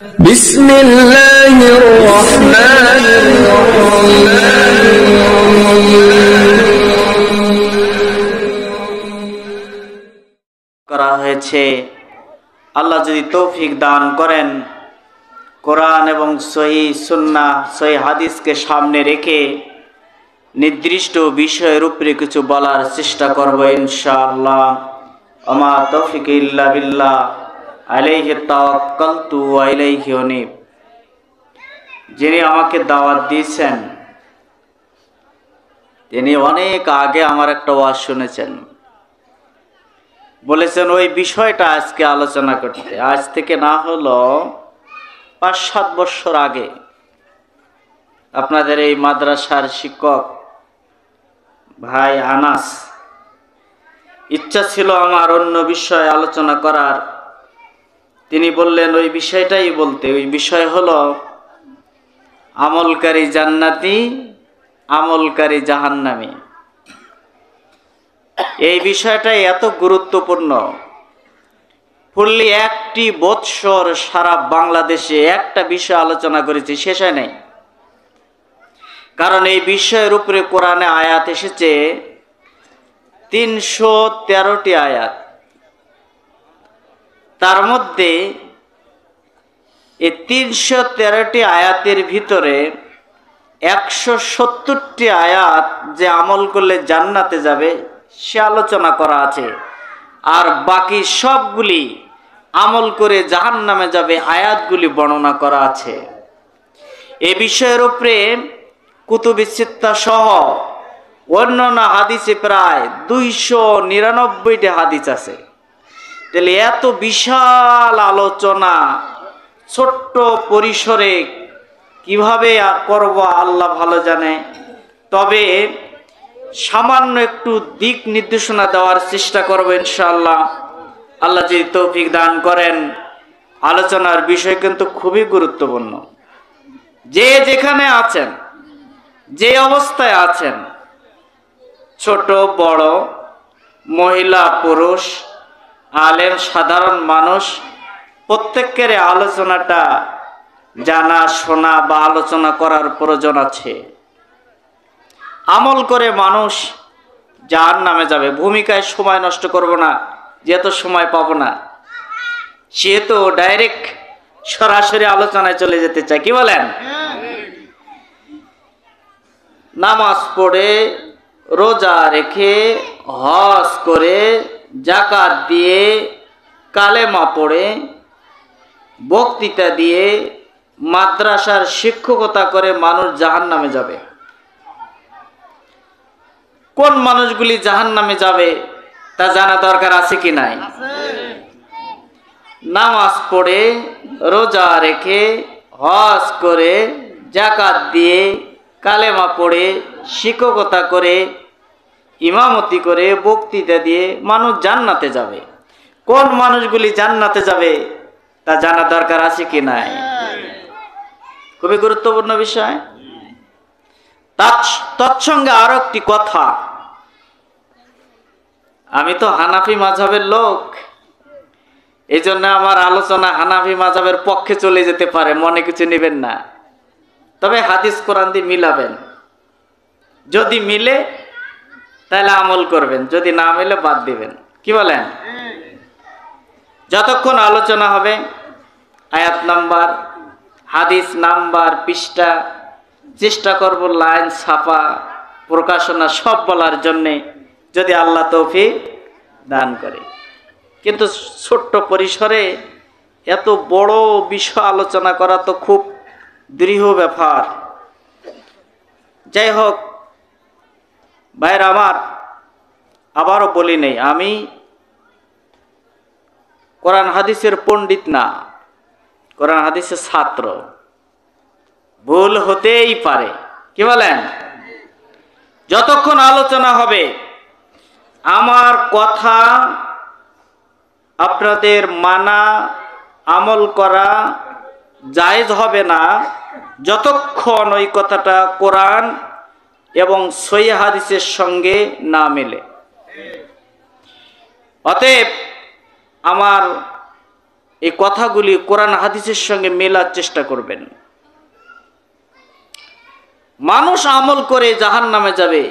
بسم الله الرحمن করা হয়েছে। আল্লাহ যদি তৌফিক দান করেন, কোরআন এবং সহিহ সুন্নাহ সহিহ হাদিসকে সামনে রেখে নির্দিষ্ট বিষয়ের উপরে কিছু বলার চেষ্টা করব ইনশাআল্লাহ। আমা তৌফিক ইল্লা বিল্লাহ, আলাইহি তাওয়াক্কালতু ওয়া ইলাইহি উনীব। যিনি আমাকে দাওয়াত দিয়েছেন তিনি অনেক আগে আমার একটা ওয়াজ শুনেছেন, বলেছেন ওই বিষয়টা আজকে আলোচনা করতে। আজ থেকে না হলো ৫-৭ বছর আগে আপনাদের এই মাদ্রাসার শিক্ষক ভাই আনাস ইচ্ছা ছিল আমার অন্য বিষয় আলোচনা করার। তিনি বললেন ওই বিষয়টাই বলতে। ওই বিষয় হলো আমলকারী জান্নাতি, আমলকারী জাহান্নামী। এই বিষয়টা এত গুরুত্বপূর্ণ, ফুললি একটি বৎসর সারা বাংলাদেশে একটা বিষয় আলোচনা করেছি, শেষ হয় নাই। কারণ এই বিষয়ের উপরে কোরআনে আয়াত এসেছে ৩১৩টি আয়াত। তার মধ্যে এই ৩১৩টি আয়াতের ভিতরে ১৭০টি আয়াত যে আমল করলে জান্নাতে যাবে সে আলোচনা করা আছে, আর বাকি সবগুলি আমল করে জাহান্নামে যাবে আয়াতগুলি বর্ণনা করা আছে। এ বিষয়ের উপরে কুতুবুস সিত্তা সহ অন্যান্য হাদিসে প্রায় ২৯৯টি হাদিস আছে। তাহলে এত বিশাল আলোচনা ছোট্ট পরিসরে কিভাবে করব আল্লাহ ভালো জানে। তবে সামান্য একটু দিক নির্দেশনা দেওয়ার চেষ্টা করব ইনশাআল্লাহ। আল্লাহ যদি তৌফিক দান করেন। আলোচনার বিষয় কিন্তু খুবই গুরুত্বপূর্ণ। যে যেখানে আছেন, যে অবস্থায় আছেন, ছোট বড়, মহিলা পুরুষ, আলেম সাধারণ মানুষ, প্রত্যেকের আলোচনাটা জানা শোনা বা আলোচনা করার প্রয়োজন আছে। আমল করে মানুষ জাহান্নামে যাবে। ভূমিকায় সময় নষ্ট করব না, যেহেতু সময় পাবো না, সেহেতু ডাইরেক্ট সরাসরি আলোচনায় চলে যেতে চাই। কি বলেন? নামাজ পড়ে, রোজা রেখে, হজ করে, যাকাত দিয়ে, কালেমা পড়ে, বক্তৃতা দিয়ে, মাদ্রাসার শিক্ষকতা করে মানুষ জাহান্নামে যাবে। কোন মানুষগুলি জাহান্নামে যাবে তা জানা দরকার আছে কি নাই? নামাজ পড়ে, রোজা রেখে, হজ করে, যাকাত দিয়ে, কালেমা পড়ে, শিক্ষকতা করে, ইমামতি করে, বক্তৃতা দিয়ে মানুষ জান্নাতে যাবে। কোন মানুষগুলি জান্নাতে যাবে তা জানা দরকার আছে কি নাই? খুবই গুরুত্বপূর্ণ বিষয়। তৎসঙ্গে আরো একটি কথা, আমি তো হানাফি মাযহাবের লোক, এই জন্য আমার আলোচনা হানাফি মাযহাবের পক্ষে চলে যেতে পারে, মনে কিছু নেবেন না। তবে হাদিস কোরআন দিয়ে মিলাবেন। যদি মিলে তাহলে আমল করবেন, যদি না মিলে বাদ দিবেন। কি বলেন? যতক্ষণ আলোচনা হবে আয়াত নাম্বার, হাদিস নাম্বার, পৃষ্ঠা চেষ্টা করব লাইন ছাপা প্রকাশনা সব বলার জন্যে, যদি আল্লাহ তৌফিক দান করে। কিন্তু ছোট্ট পরিসরে এত বড় বিষয় আলোচনা করা তো খুব দৃঢ় ব্যাপার। যাই হোক ভাইরা আমার, আবারও বলি নেই আমি কোরআন হাদিসের পণ্ডিত না, কোরআন হাদিসের ছাত্র। ভুল হতেই পারে। কি বলেন? যতক্ষণ আলোচনা হবে আমার কথা আপনাদের মানা, আমল করা জায়েজ হবে না যতক্ষণ ওই কথাটা কোরআন এবং সহিহ হাদিসের সঙ্গে না মেলে। অতএব আমার এই কথাগুলি কোরআন হাদিসের সঙ্গে মেলার চেষ্টা করবেন। মানুষ আমল করে জাহান্নামে যাবে,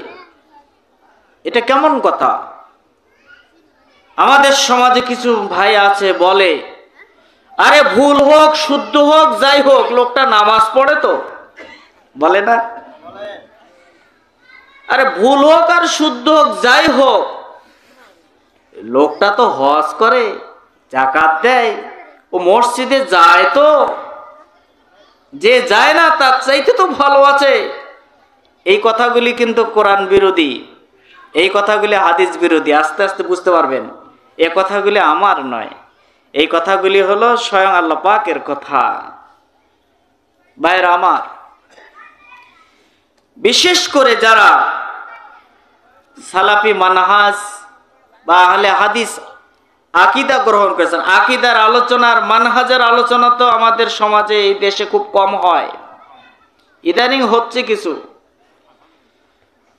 এটা কেমন কথা? আমাদের সমাজে কিছু ভাই আছে বলে, আরে ভুল হোক শুদ্ধ হোক যাই হোক লোকটা নামাজ পড়ে তো, বলে না? আরে ভুল হোক আর শুদ্ধ হোক যাই হোক, লোকটা তো হজ করে, যাকাত দেয়, ও মসজিদে যায়, তো যে যায় না তার চাইতে তো ভালো আছে। এই কথাগুলি কিন্তু কোরআন বিরোধী, এই কথাগুলি হাদিস বিরোধী। আস্তে আস্তে বুঝতে পারবেন এই কথাগুলি আমার নয়, এই কথাগুলি হলো স্বয়ং আল্লাহ পাকের কথা। ভাইরা আমার, বিশেষ করে যারা সালাফি মানহাজ বা আহলে হাদিস আকীদা গ্রহণ করেছেন, আকীদার আলোচনার মানহাজের আলোচনা তো আমাদের সমাজে এই দেশে খুব কম হয়। ইদানিং হচ্ছে কিছু,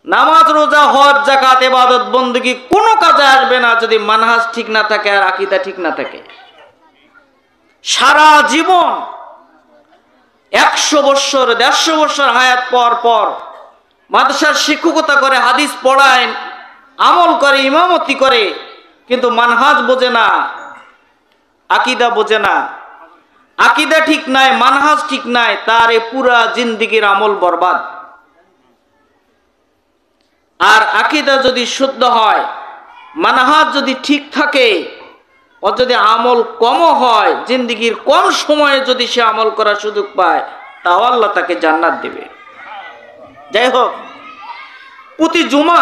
নামাজ রোজা হজ যাকাত ইবাদত বندگی কোনো কাজে আসবে না যদি মানহাজ ঠিক না থাকে আর আকীদা ঠিক না থাকে। সারা জীবন 100 বছর 150 বছর হায়াত পর পর মাদ্রাসার শিক্ষকতা করে, হাদিস পড়ায়, আমল করে, ইমামতি করে, কিন্তু মানহাজ বোঝে না, আকীদা বোঝে না। আকীদা ঠিক নাই, মানহাজ ঠিক নাই, তার এই পুরা জিন্দেগির আমল বরবাদ। আর আকীদা যদি শুদ্ধ হয়, মানহাজ যদি ঠিক থাকে, ও যদি আমল কম হয়, জিন্দেগির কম সময়ে যদি সে আমল করার সুযোগ পায়, তাও আল্লাহ তাকে জান্নাত দেবে। যাই হোক, প্রতি জুমা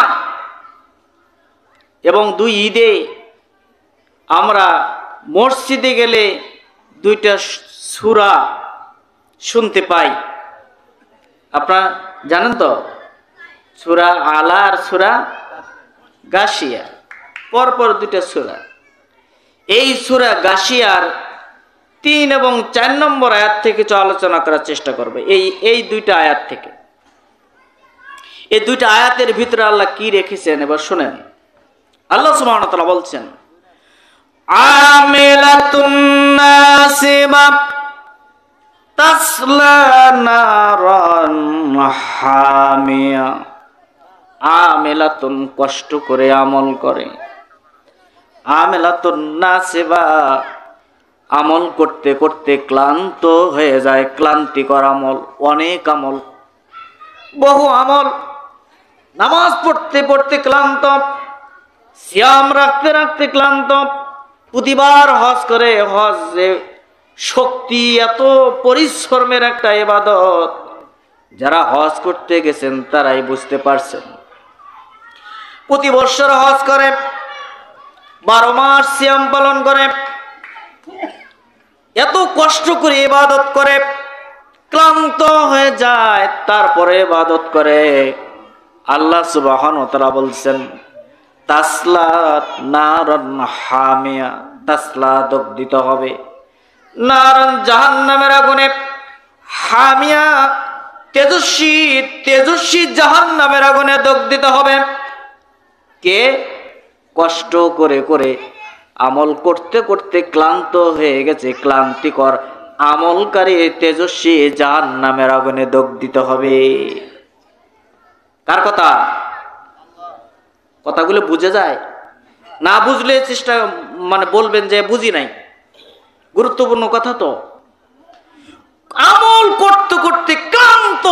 এবং 2 ঈদে আমরা মসজিদে গেলে 2টা সূরা শুনতে পাই। আপনারা জানেন তো, সূরা আলা আর সূরা গাশিয়া, পরপর 2টা সূরা। এই সূরা গাশিয়ার 3 এবং 4 নম্বর আয়াত থেকে কিছু আলোচনা করার চেষ্টা করবে। এই 2টা আয়াত থেকে, এই 2টা আয়াতের ভিতরে আল্লাহ কি রেখেছেন এবার শুনেন। আল্লাহ সুবহানাহু ওয়া তাআলা বলছেন, আমিলাতুন নাসিবা তাসলা নারান হামিয়া। আমিলাতুন কষ্ট করে আমল করে, আমিলাতুন নাসিবা আমল করতে করতে ক্লান্ত হয়ে যায়, ক্লান্তিকর আমল, অনেক আমল, বহু আমল, নামাজ পড়তে পড়তে ক্লান্ত, সিয়াম রাখতে রাখতে ক্লান্ত, প্রতিবার হজ করে, হজে শক্তি, এত পরিশ্রমের একটা ইবাদত, যারা হজ করতে গেছেন তারাই বুঝতে পারছেন। প্রতি বছর হজ করে, 12 মাস সিয়াম পালন করে, এত কষ্ট করে ইবাদত করে, ক্লান্ত হয়ে যায়, তারপরে ইবাদত করে। আল্লাহ সুবহানাহু ওয়া তাআলা বলছেন, তাসলা নারান হামিয়া, তাসলা দগ্ধিত হবে, নারান জাহান্নামের আগুনে, হামিয়া তেজস্বী, তেজস্বী জাহান্নামের আগুনে দগ্ধিত হবে। কে? কষ্ট করে করে আমল করতে করতে ক্লান্ত হয়ে গেছে, ক্লান্তিকর আমলকারী তেজস্বী জাহান্নামের আগুনে দগ্ধিত হবে। কার কথা? কথাগুলো বুঝে যায়? না বুঝলে চেষ্টা বলবেন যে বুঝি নাই, গুরুত্বপূর্ণ কথা তো। আমল করতে করতে ক্লান্ত,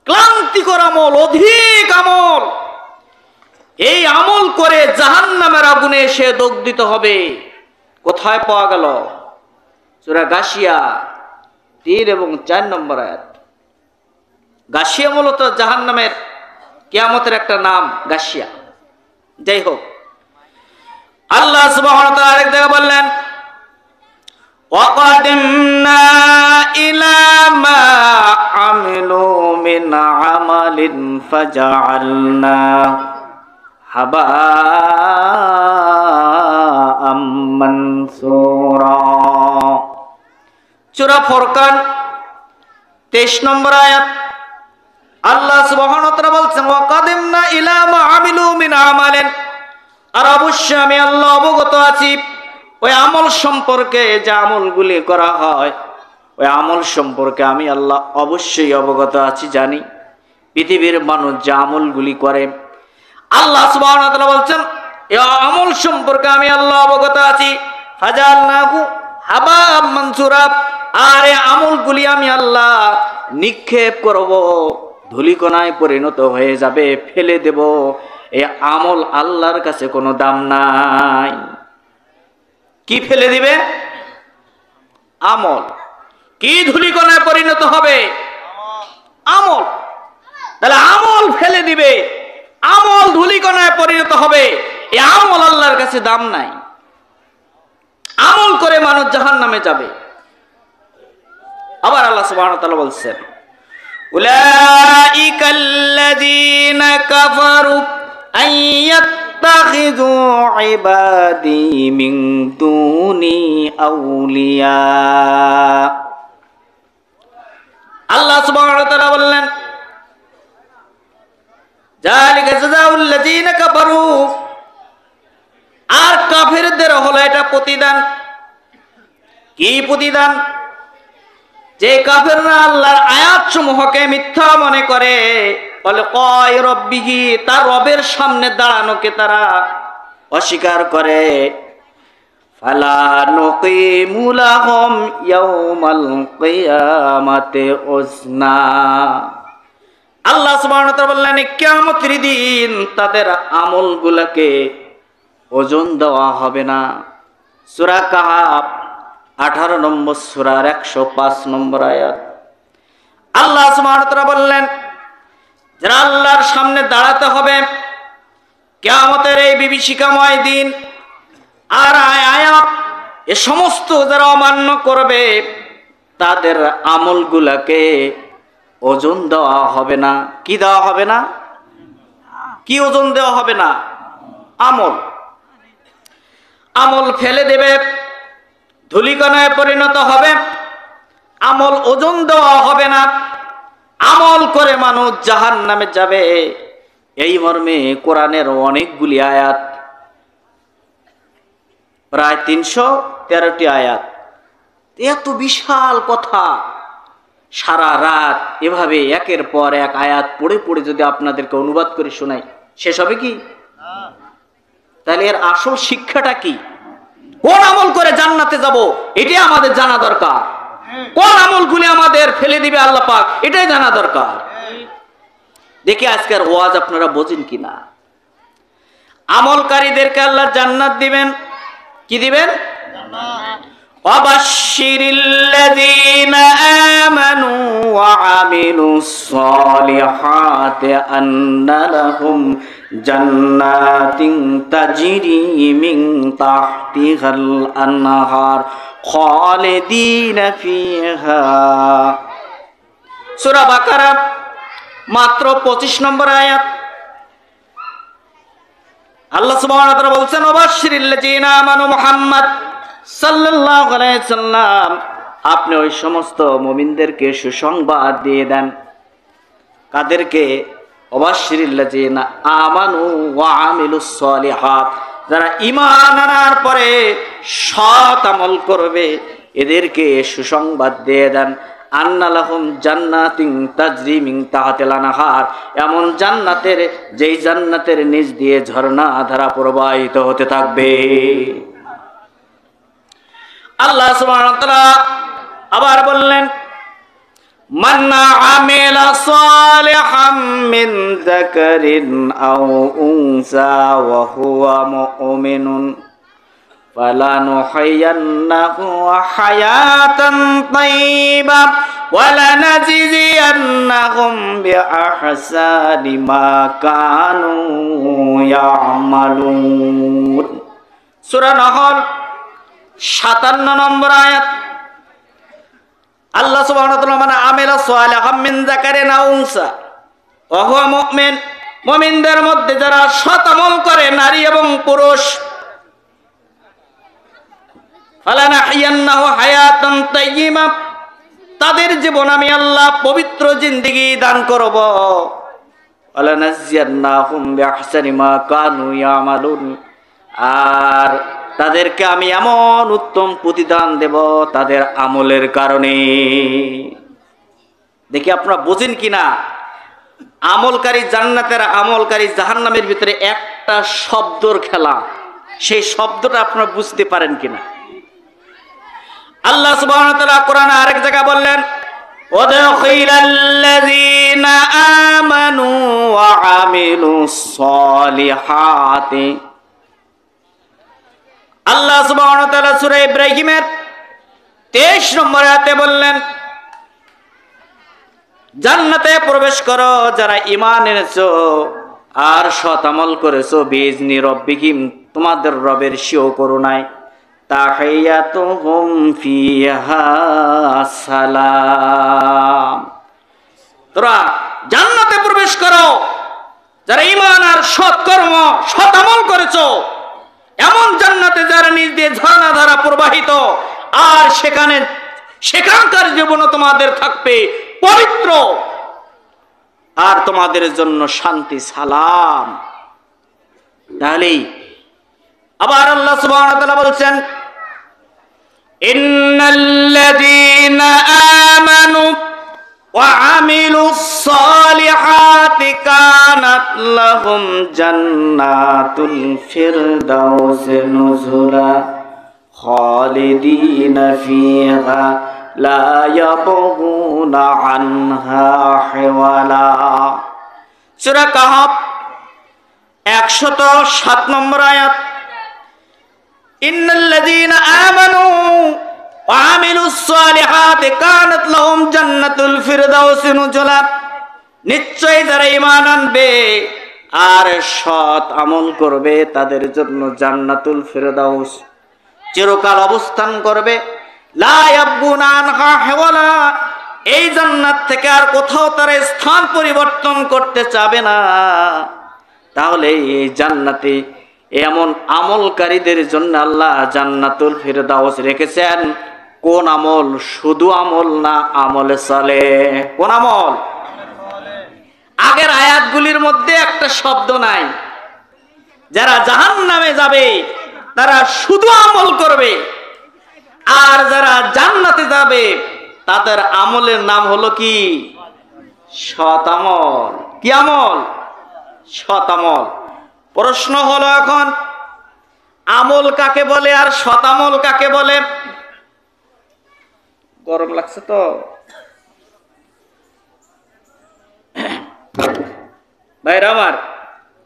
ক্লান্তিকর আমল, অধিক আমল, এই আমল করে জাহান্নামের আগুনে সে দগ্ধিত হবে। কোথায় পাওয়া গেল? সূরা গাশিয়া 3 এবং 4 নম্বর আয়াত। গাশিয়া মূলত জাহান্নামের কিয়ামতের একটা নাম, গাশিয়া। যাই হোক, আল্লাহ সুবহানাহু ওয়া তাআলা আরেক জায়গায় বললেন, ওয়াকাদিমনা ইলা মা আমিলু মিন আমালিন ফাজআলনা হাবাআম মানসুরা। সূরা ফুরকান 23 নম্বর আয়াত। আল্লাহ সুবহানাহু ওয়া তাআলা বলছেন, ওয়াকাদিমনা ইলা মা আমিলু মিন আমালিন, আর অবশ্যই আমি আল্লাহ অবগত আছি ওই আমল সম্পর্কে যে আমলগুলি করা হয় ওই আমল সম্পর্কে আমি আল্লাহ অবশ্যই অবগত আছি, জানি। পৃথিবীর মানুষ যে আমলগুলি করে আল্লাহ সুবহানাহু ওয়া তাআলা বলছেন এই আমল সম্পর্কে আমি আল্লাহ অবগত আছি। ফাজালনাহু হাবাম মানসুরা, আর এই আমলগুলি আমি আল্লাহ নিক্ষেপ করব, ধুলিকণায় পরিণত হয়ে যাবে, ফেলে দেব। এই আমল আল্লাহর কাছে কোনো দাম নাই। কি ফেলে দিবে? আমল। কি ধুলিকণায় পরিণত হবে? আমল। তাহলে আমল ফেলে দিবে, আমল ধুলিকণায় পরিণত হবে। এই আমল আল্লাহর কাছে দাম নাই। আমল করে মানুষ জাহান্নামে যাবে। আবার আল্লাহ সুবহানাহু ওয়া তাআলা বলছেন উলাইকাল্লাযীনা কাফারু আইয়াত্তাখিযু ইবাদি মিন দুনি আউলিয়া। আল্লাহ সুবহানাহু ওয়া তাআলা বললেন যালিকা জাযাউল লাযীনা কাফারু, আর কাফেরদের হলো এটা প্রতিদান। কি প্রতিদান? যে কাফেররা আল্লাহর আয়াত সমূহকে মিথ্যা মনে করে, বলে কয় রব্বিহি, তার রবের সামনে দাঁড়ানোকে তারা অস্বীকার করে, ফালা নুকিমু লাহুম ইয়াউমাল কিয়ামাতি ওজনা। আল্লাহ সুবহানাহু ওয়া তাআলা বললেন কিয়ামতের দিন তাদের আমলগুলোকে ওজন দেওয়া হবে না। সূরা কাহাফ 18 নম্বর সূরার 105 নম্বর আয়াত। আল্লাহ সুবহানাহু ওয়া তাআলা বললেন যারা আল্লাহর সামনে দাঁড়াতে হবে কিয়ামতের এই বিভীষিকাময় দিন, আর আয়াত এ সমস্ত যারা অমান্য করবে তাদের আমলগুলোকে ওজন দেওয়া হবে না। কি দেওয়া হবে না? কি ওজন দেওয়া হবে না? আমল। আমল ফেলে দেবে, ধুলিকণায় পরিণত হবে, আমল ওজন দেওয়া হবে না। আমল করে মানুষ জাহান্নামে যাবে। এই মর্মে কোরআনের অনেকগুলি আয়াত, প্রায় 313টি আয়াত। এত বিশাল কথা, সারা রাত এভাবে একের পর এক আয়াত পড়ে পড়ে যদি আপনাদেরকে অনুবাদ করে শোনাই শেষ হবে কি? তাহলে এর আসল শিক্ষাটা কি? কোন আমল করে জান্নাতে যাব এটাই আমাদের জানা দরকার। কোন আমলগুলি আমাদের ফেলে দিবে আল্লাহ পাক এটাই জানা দরকার। দেখি আজকের ওয়াজ আপনারা বোঝেন কিনা। আমলকারীদেরকে আল্লাহ জান্নাত দিবেন। কি দিবেন? ওয়াবাশশিরিল্লাযীনা আমানু ওয়া আমিলুস সালিহাতি আন্না লাহুম জান্নাতিন তাজরি মিন তাহতিহাল আনহার খালিদিনা ফিহা। সূরা বাকারা মাত্র 25 নম্বর আয়াত। আল্লাহ সুবহানাহু ওয়া তাআলা বলছেন ওয়াবাশশিরিল্লাযীনা আমানু, মুহাম্মদ সাল্লাল্লাহু আলাইহি সাল্লাম আপনি ওই সমস্ত মুমিনদেরকে সুসংবাদ দিয়ে দেন। কাদেরকে? ওয়াবাশশিরিল্লাযীনা আমানু ওয়া আমিলুস সালিহাত, যারা ঈমান আনার পরে সৎ আমল করবে এদেরকে সুসংবাদ দিয়ে দেন। আন্না লাহুম জান্নাতিন তাজরি মিন তাহতিল আনহার, এমন জান্নাতের যেই জান্নাতের নিচ দিয়ে ঝর্ণা ধারা প্রবাহিত হতে থাকবে। আল্লাহ সুবহানাহু ওয়া তাআলা আবার বললেন মান আমিলা সালিহাম মিন যাকারিন আও উনসা ওয়া হুয়া মুমিনুন ফালানুহয়িন্নাহু হায়াতান তাইয়্যিবা ওয়া লানাজিজিয়ান্নাহুম বিআহসানি মা কানু ইয়ামালুন। সূরা নাহল 57 নম্বর আয়াত। আল্লাহ সুবহানাহু ওয়া তাআলা মানে আমিলা সালিহাম মিন যাকারিন আও উনসা ওয়া হুয়া মুমিন, মুমিনদের মধ্যে যারা সৎ আমল করে নারী এবং পুরুষ, ফালানাহইয়ান্নাহু হায়াতান তাইয়্যিবা, তাদের জীবন আমি আল্লাহ পবিত্র জিন্দেগি দান করব। ওয়ালানাজিয়ান্নাহুম বিআহসানি মা কানু ইয়ামালুন, আর তাদেরকে আমি এমন উত্তম প্রতিদান দেব তাদের আমলের কারণে। দেখি আপনারা বোঝেন কিনা, আমলকারী জান্নাতের আমলকারী জাহান্নামের ভিতরে একটা শব্দর খেলা, সেই শব্দটা আপনারা বুঝতে পারেন কিনা। আল্লাহ সুবহানাহু ওয়া তাআলা কোরআনে আরেক জায়গা বললেন, ওয়াদাখিলাল্লাযীনা আমানু ওয়া আমিলুস সলিহাতি। আল্লাহ সুবহানাহু ওয়া তাআলা সূরা ইব্রাহিমের 23 নম্বর আয়াতে বললেন, জান্নাতে প্রবেশ করো যারা ঈমান এনেছো আর সৎ আমল করেছো, বিইজনি রব্বিহিম, তোমাদের রবের স্বীয় করুণায়, তাহিয়াতুহুম ফিহা সালাম। তোরা জান্নাতে প্রবেশ করো যারা ঈমান আর সৎকর্ম সৎ আমল করেছো, এমন জান্নাতে যারা নিজ দিয়ে ঝর্ণা ধারা প্রবাহিত, আর সেখানকার জীবনও তোমাদের থাকবে পবিত্র, আর তোমাদের জন্য শান্তি সালাম। তাহলেই আবার আল্লাহ সুবহানাহু ওয়া তাআলা বলছেন, ইন্নাল্লাযীনা আমানু ওয়া আমিলুস সলিহাতি কানাত লাহুম জান্নাতুল ফিরদাউসি নুজুলা খালিদিনা ফিহা লা ইয়াবগুনা আনহা হিওয়ালা। সূরা কাহফ 107 নম্বর আয়াত, ইন্নাল্লাযীনা আমানু ওয়া আমিলুস সলিহাতি কানাত লাহুম জান্নাতুল ফিরদাউসি নুজুলা। নিশ্চয় যারা ঈমান আনবে আর সৎ আমল করবে তাদের জন্য জান্নাতুল ফিরদাউস চিরকাল অবস্থান করবে, লা ইয়াবগুনা আনহা হিওয়ালা। এই জান্নাত থেকে আর কোথাও তারা স্থান পরিবর্তন করতে চাবে না। তাহলে এই জান্নাতে এমন আমলকারীদের জন্য আল্লাহ জান্নাতুল ফিরদাউস রেখেছেন। কোন আমল? শুধু আমল না, আমলে চলে। কোন আমল? আগের আয়াতগুলির মধ্যে একটা শব্দ নাই। যারা জাহান্নামে যাবে তারা শুধু আমল করবে, আর যারা জান্নাতে যাবে তাদের আমলের নাম হলো কি? সৎ আমল। কি আমল? সৎ আমল। প্রশ্ন হলো এখন, আমল কাকে বলে আর সৎ আমল কাকে বলে? গরম লাগছে তো, ভাইরা আমার,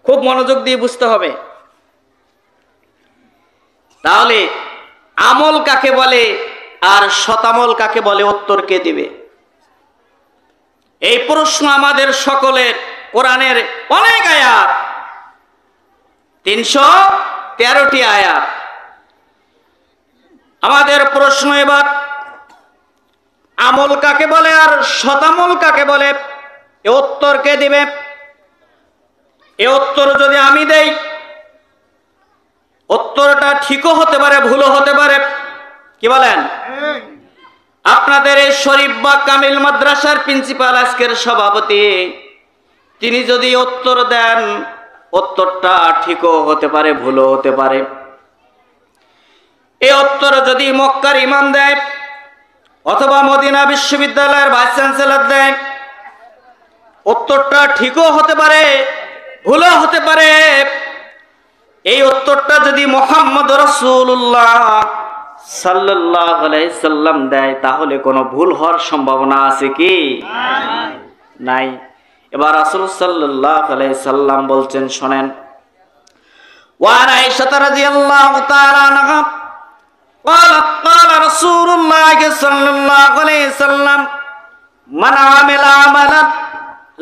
খুব মনোযোগ দিয়ে বুঝতে হবে। তাহলে আমল কাকে বলে আর শতামল কাকে বলে, উত্তর কে দিবে? এই প্রশ্ন আমাদের সকলের। কোরআনের অনেক আয়াত, 313টি আয়াত। আমাদের প্রশ্ন এবার, আমল কাকে বলে আর শতামল কাকে বলে, এ উত্তর কে দিবে? এ উত্তর যদি আমি দেই, উত্তরটা ঠিকও হতে পারে, ভুলও হতে পারে। কি বলেন? আপনাদের এই শরীফ বা কামিল মাদ্রাসার প্রিন্সিপাল, আজকের সভাপতি, তিনি যদি উত্তর দেন, উত্তরটা ঠিকও হতে পারে, ভুলও হতে পারে। এই উত্তর যদি মক্কার ইমাম দেয় অথবা মদিনা বিশ্ববিদ্যালয়ের ভাইস চ্যান্সেলর দেয়, উত্তরটা ঠিকও হতে পারে, ভুলও হতে পারে। এই উত্তরটা যদি মুহাম্মদ রাসূলুল্লাহ সাল্লাল্লাহু আলাইহি সাল্লাম দেয়, তাহলে কোনো ভুল হওয়ার সম্ভাবনা আছে কি? নাই। এবার রাসূল সাল্লাল্লাহু আলাইহি সাল্লাম বলছেন, শুনেন। ওয়া আয়েশা রাদিয়াল্লাহু তাআলা আনহা قالت قال رسول الله صلى الله عليه وسلم من عمل عملا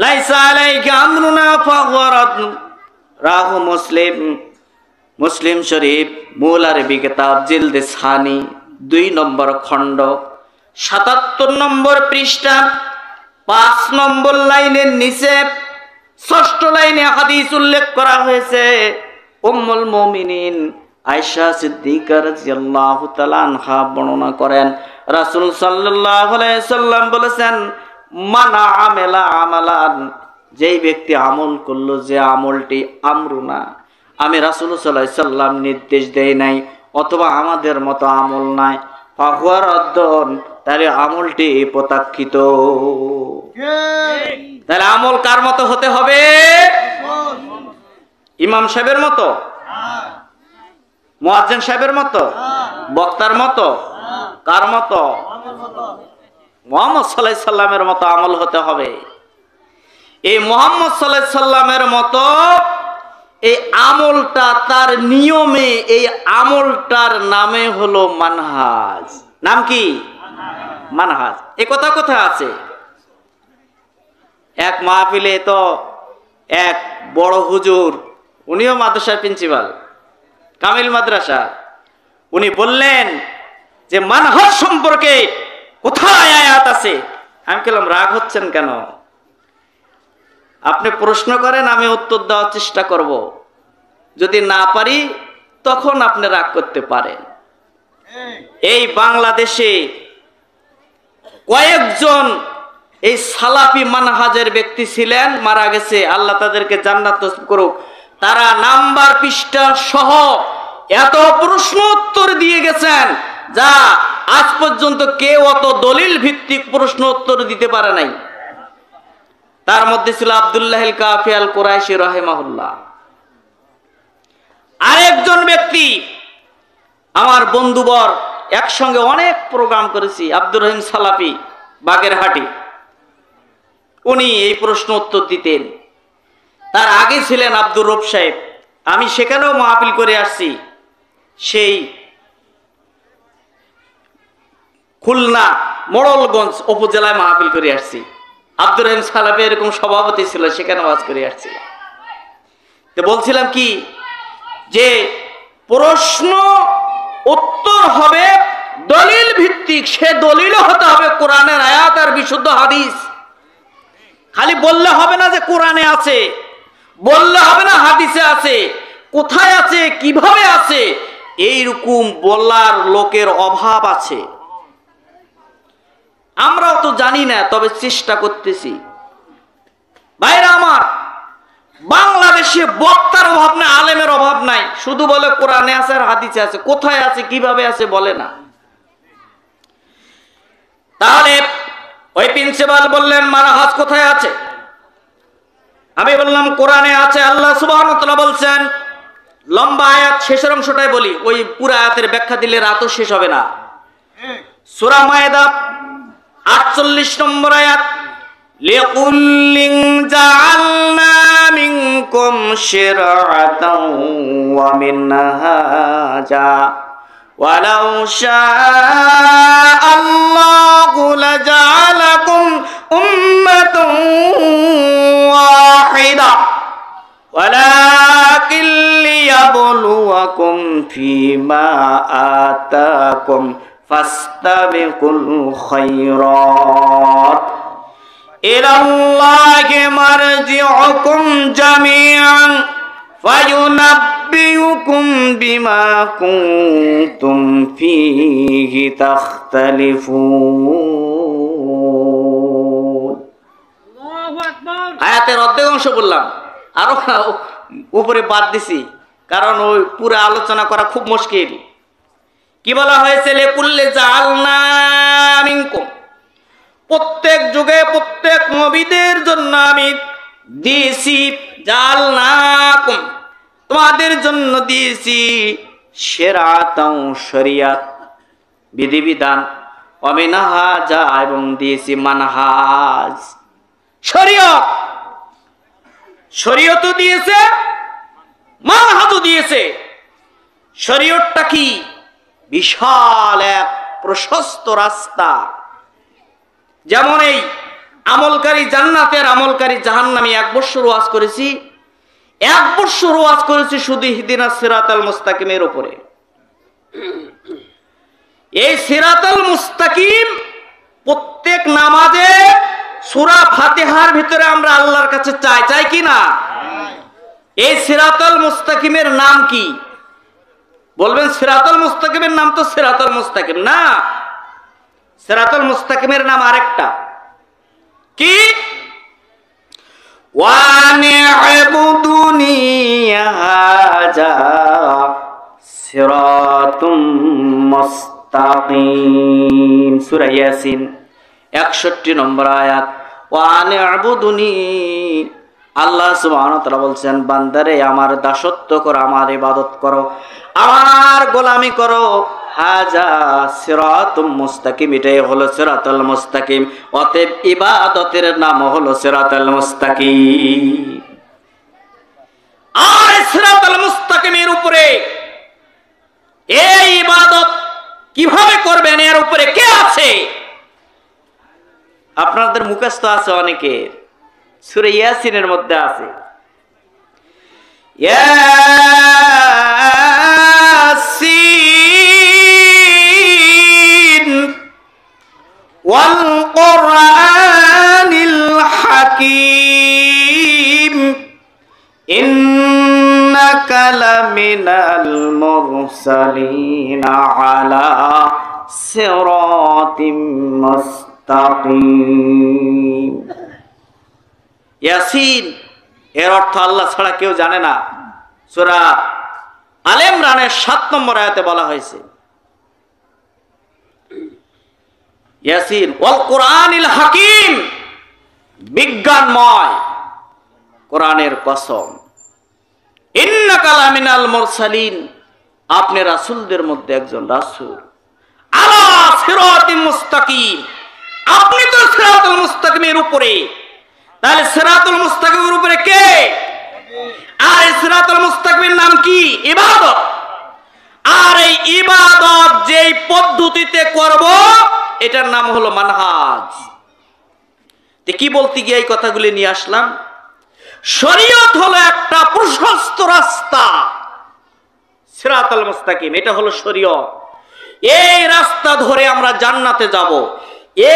ليس عليه امرنا فهو رد। রাহু মুসলিম শরীফ মূল আরবি কিতাব জিলদে সানি 2 নম্বর খণ্ড 77 নম্বর পৃষ্ঠা 5 নম্বর লাইনের নিচে 6ষ্ঠ লাইনে হাদিস উল্লেখ করা হয়েছে। উম্মুল মুমিনিন আয়েশা সিদ্দিকা রাদিয়াল্লাহু তাআলা আনহা বর্ণনা করেন, রাসূল সাল্লাল্লাহু আলাইহি সাল্লাম বলেছেন, মান আমেলা আমালান, যেই ব্যক্তি আমল করলো, যে আমলটি আমরুনা, আমি রাসূল সাল্লাল্লাহু আলাইহি সাল্লাম নির্দেশ দেই নাই, অথবা আমাদের মতো আমল নাই, ফাহুয়া রদ্দন, তাহলে আমলটি প্রত্যাখ্যিত। তাহলে আমল কার মতো হতে হবে? ইমাম সাহেবের মতো, মুয়াজ্জিন সাহেবের মতো, বক্তার মতো, কার মতো? মুহাম্মদ সাল্লাল্লাহু আলাইহি সাল্লামের মতো আমল হতে হবে। এই মুহাম্মদ সাল্লাল্লাহু আলাইহি সাল্লামের মতো এই আমলটা, তার নিয়মে, এই আমলটার নামে হলো মানহাজ। নাম কি? মানহাজ। এই কথা কোথায় আছে? এক মাহফিলে তো এক বড় হুজুর, উনিও মাদ্রাসার প্রিন্সিপাল, কামিল মাদ্রাসা, উনি বললেন যে মানহাজ সম্পর্কে কোথায় আয়াত আছে? আমি বললাম, রাগ হচ্ছেন কেন? আপনি প্রশ্ন করেন, আমি উত্তর দেওয়ার চেষ্টা করব। যদি না পারি তখন আপনি রাগ করতে পারেন। এই বাংলাদেশে কয়েকজন এই সালাফি মানহাজের ব্যক্তি ছিলেন, মারা গেছে, আল্লাহ তাদেরকে জান্নাত নসিব করুক। তারা নাম্বার পৃষ্ঠা সহ এত প্রশ্ন উত্তর দিয়ে গেছেন যা আজ পর্যন্ত কেউ অত দলিল ভিত্তিক প্রশ্ন উত্তর দিতে পারে নাই। তার মধ্যে ছিল আব্দুল্লাহ আল কাফি আল কুরাইশি রাহিমাহুল্লাহ। আরেকজন ব্যক্তি, আমার বন্ধুবর, একসঙ্গে অনেক প্রোগ্রাম করেছি, আব্দুর রহিম সালাফি, বাগেরহাটি, উনি এই প্রশ্ন উত্তর দিতেন। তার আগে ছিলেন আব্দুর রব সাহেব, আমি সেখানেও মাহফিল করে আসছি, সেই খুলনা মোড়লগঞ্জ উপজেলায় মাহফিল করে আসছি। আব্দুর রহিম সালাফি এরকম সভাপতি ছিল, সেখানে ওয়াজ করে আসছিলাম। তো বলছিলাম কি, যে প্রশ্ন উত্তর হবে দলিল ভিত্তিক, সে দলিলও হতে হবে কোরআনের আয়াত আর বিশুদ্ধ হাদিস। খালি বললে হবে না যে কোরআনে আছে, বললে হবে না হাদিসে আছে, কোথায় আছে, কিভাবে আছে, এইরকম বলার লোকের অভাব আছে। আমরাও তো জানি না, তবে চেষ্টা করতেছি। ভাইরা আমার, বাংলাদেশে বক্তার অভাব নাই, আলেমের অভাব নাই, শুধু বলে কোরআনে আছে আর হাদিসে আছে, কোথায় আছে, কিভাবে আছে বলে না। তাহলে ওই প্রিন্সিপাল বললেন মানহাজ কোথায় আছে? আমি বললাম কোরআনে আছে। আল্লাহ সুবহানাহু ওয়া তাআলা বলছেন, লম্বা আয়াত, শেষের অংশটাই বলি, ওই পুরো আয়াতের ব্যাখ্যা দিলে রাতও শেষ হবে না। সূরা মায়েদা 48 নম্বর আয়াত, লিকুল্লিন জাআলনা মিনকুম শিরআতাও ওয়া মিনহাজা ওয়ালাউ শাআল্লাহু লাজআলাকুম উম্মাতান ওয়াহিদা ওয়ালাকিন লিয়াবলুয়াকুম ফীমা আতাকুম ফাস্তাবিকুল খায়রাত ইলাল্লাহি মারজিউকুম জামিআন ফায়ুনাব্বিউকুম বিমা কুনতুম ফীহি তাখতালিফুন। আল্লাহু আকবার। আয়াতের অর্ধেক অংশ বললাম, আরো উপরে বাদ দিছি, কারণ ওই পুরো আলোচনা করা খুব মুশকিল। কি বলা হয়েছে? লিকুল্লি জাআলনা মিনকুম, প্রত্যেক যুগে প্রত্যেক নবীদের জন্য আমি দিয়েছি, জাআলনাকুম, তোমাদের জন্য দিয়েছি, শিরআতাও শরিয়াত, বিধিবিধান, ওয়া মিনহাজা, এবং দিয়েছি মানহাজ, শরীয়ত। শরীয়তও দিয়েছে, মানহাজও দিয়েছে। শরীয়তটা কি? বিশাল এক প্রশস্ত রাস্তা। যেমন এই আমলকারী জান্নাতের, আমলকারী জাহান্নামী, 1 বছর ওয়াজ করেছি, 1 বছর ওয়াজ করেছি শুধু ইহদিনাস সিরাতাল মুস্তাকিমের উপরে। এই সিরাতাল মুস্তাকিম প্রত্যেক নামাজে সূরা ফাতিহার ভিতরে আমরা আল্লাহর কাছে চাই কি না? এই সিরাতাল মুস্তাকিমের নাম কি? বলবেন সিরাতাল মুস্তাকিমের নাম তো সিরাতাল মুস্তাকিম না, সিরাতাল মুস্তাকিমের নাম আরেকটা কি? ওয়ানি'বুদুনি হাযা সিরাতুম মুস্তাকিম। সূরা ইয়াসিন 61 নম্বর আয়াত। ওয়া আনি'বুদুনি, আল্লাহ সুবহানাহু ওয়া তাআলা বলছেন, বান্দারে আমার দাসত্ব করো, আমার ইবাদত করো, আমার গোলামি করো। হাজা সিরাতুম মুস্তাকিম, এটাই হলো সিরাতুল মুস্তাকিম। অতএব ইবাদতের নাম হলো সিরাতুল মুস্তাকিম। আর সিরাতুল মুস্তাকিমের উপরে এই ইবাদত কিভাবে করবেন, এর উপরে কে আছে? আপনাদের মুখস্থ আছে অনেকের, সূরা ইয়াসিনের মধ্যে আছে। ইয়াসিন ওয়াল কুরআনিল হাকীম ইন্নাকা লামিনাল মুরসালিনা আলা সিরাতিম মুস্তাকিম। ইয়াসিন এর অর্থ আল্লাহ ছাড়া কেউ জানে না। সূরা আলে ইমরানের 7 নম্বর আয়াতে বলা হয়েছে ইয়াসিন ওয়াল কুরআনিল হাকীম, বিজ্ঞানময় কোরআনের কসম। ইন্নাকা লামিনাল মুরসালিন, আপনি রাসূলদের মধ্যে একজন রাসূল। আলা সিরাতিম মুস্তাকিম, আপনি তো সিরাতুল মুস্তাকিমের উপরে। তাহলে সিরাতুল মুস্তাকিমের উপরে কে? আর সিরাতুল মুস্তাকিমের নাম কি? ইবাদত। আর এই ইবাদত যেই পদ্ধতিতে করব এটার নাম হলো মানহাজ। তো কি বলতে গিয়ে এই কথাগুলি নিয়ে আসলাম? শরীয়ত হলো একটা প্রশস্ত রাস্তা, সিরাতুল মুস্তাকিম এটা হলো শরীয়ত। এই রাস্তা ধরে আমরা জান্নাতে যাব।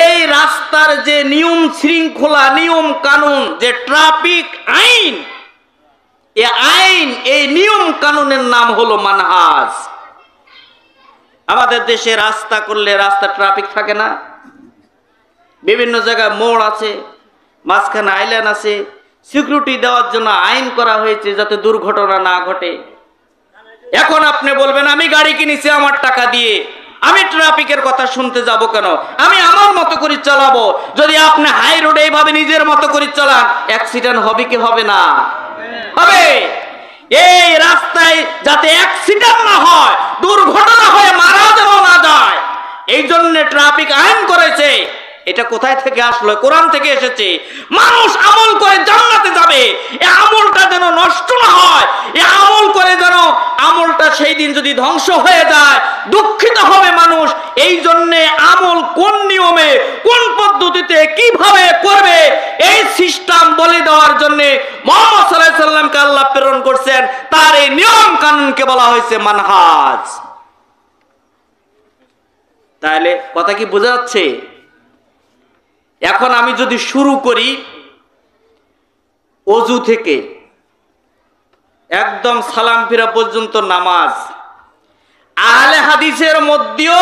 এই রাস্তার যে নিয়ম শৃঙ্খলা, নিয়ম কানুন, যে ট্রাফিক আইন, এই নিয়ম কানুনের নাম হলো মানহাজ। আমাদের দেশে রাস্তা করলে রাস্তা ট্রাফিক থাকে না, বিভিন্ন জায়গায় মোড় আছে, মাঝখানে আইল্যান্ড আছে, সিকিউরিটি দেওয়ার জন্য আইন করা হয়েছে যাতে দুর্ঘটনা না ঘটে। এখন আপনি বলবেন আমি গাড়ি কিনেছি আমার টাকা দিয়ে, আমি ট্রাফিকের কথা শুনতে যাব কেন? আমি আমার মতো করে চালাবো। যদি আপনি হাই রোডে এইভাবে নিজের মতো করে চালান, অ্যাক্সিডেন্ট হবে কি হবে না? হবে। এই রাস্তায় যাতে অ্যাক্সিডেন্ট না হয়, দুর্ঘটনা হয়ে মারা যেন না যায়, এই জন্য ট্রাফিক আইন করেছে। এটা কোথায় থেকে আসলো? কোরআন থেকে এসেছে। মানুষ আমল করে জান্নাতে যাবে, এই আমলটা যেন নষ্ট না হয়, এই আমল করে যেন আমলটা সেই দিন যদি ধ্বংস হয়ে যায় দুঃখিত হবে মানুষ। এই জন্য আমল কোন নিয়মে, কোন পদ্ধতিতে, কিভাবে করবে এই সিস্টেম বলে দেওয়ার জন্য মুহাম্মদ সাল্লাল্লাহু আলাইহি সাল্লামকে আল্লাহ প্রেরণ করছেন। তার এই নিয়ম কানুনকে বলা হয়েছে মানহাজ। তাহলে কথা কি বোঝা যাচ্ছে? এখন আমি যদি শুরু করি ওযু থেকে একদম সালাম ফিরা পর্যন্ত নামাজ, আহলে হাদিসের মধ্যেও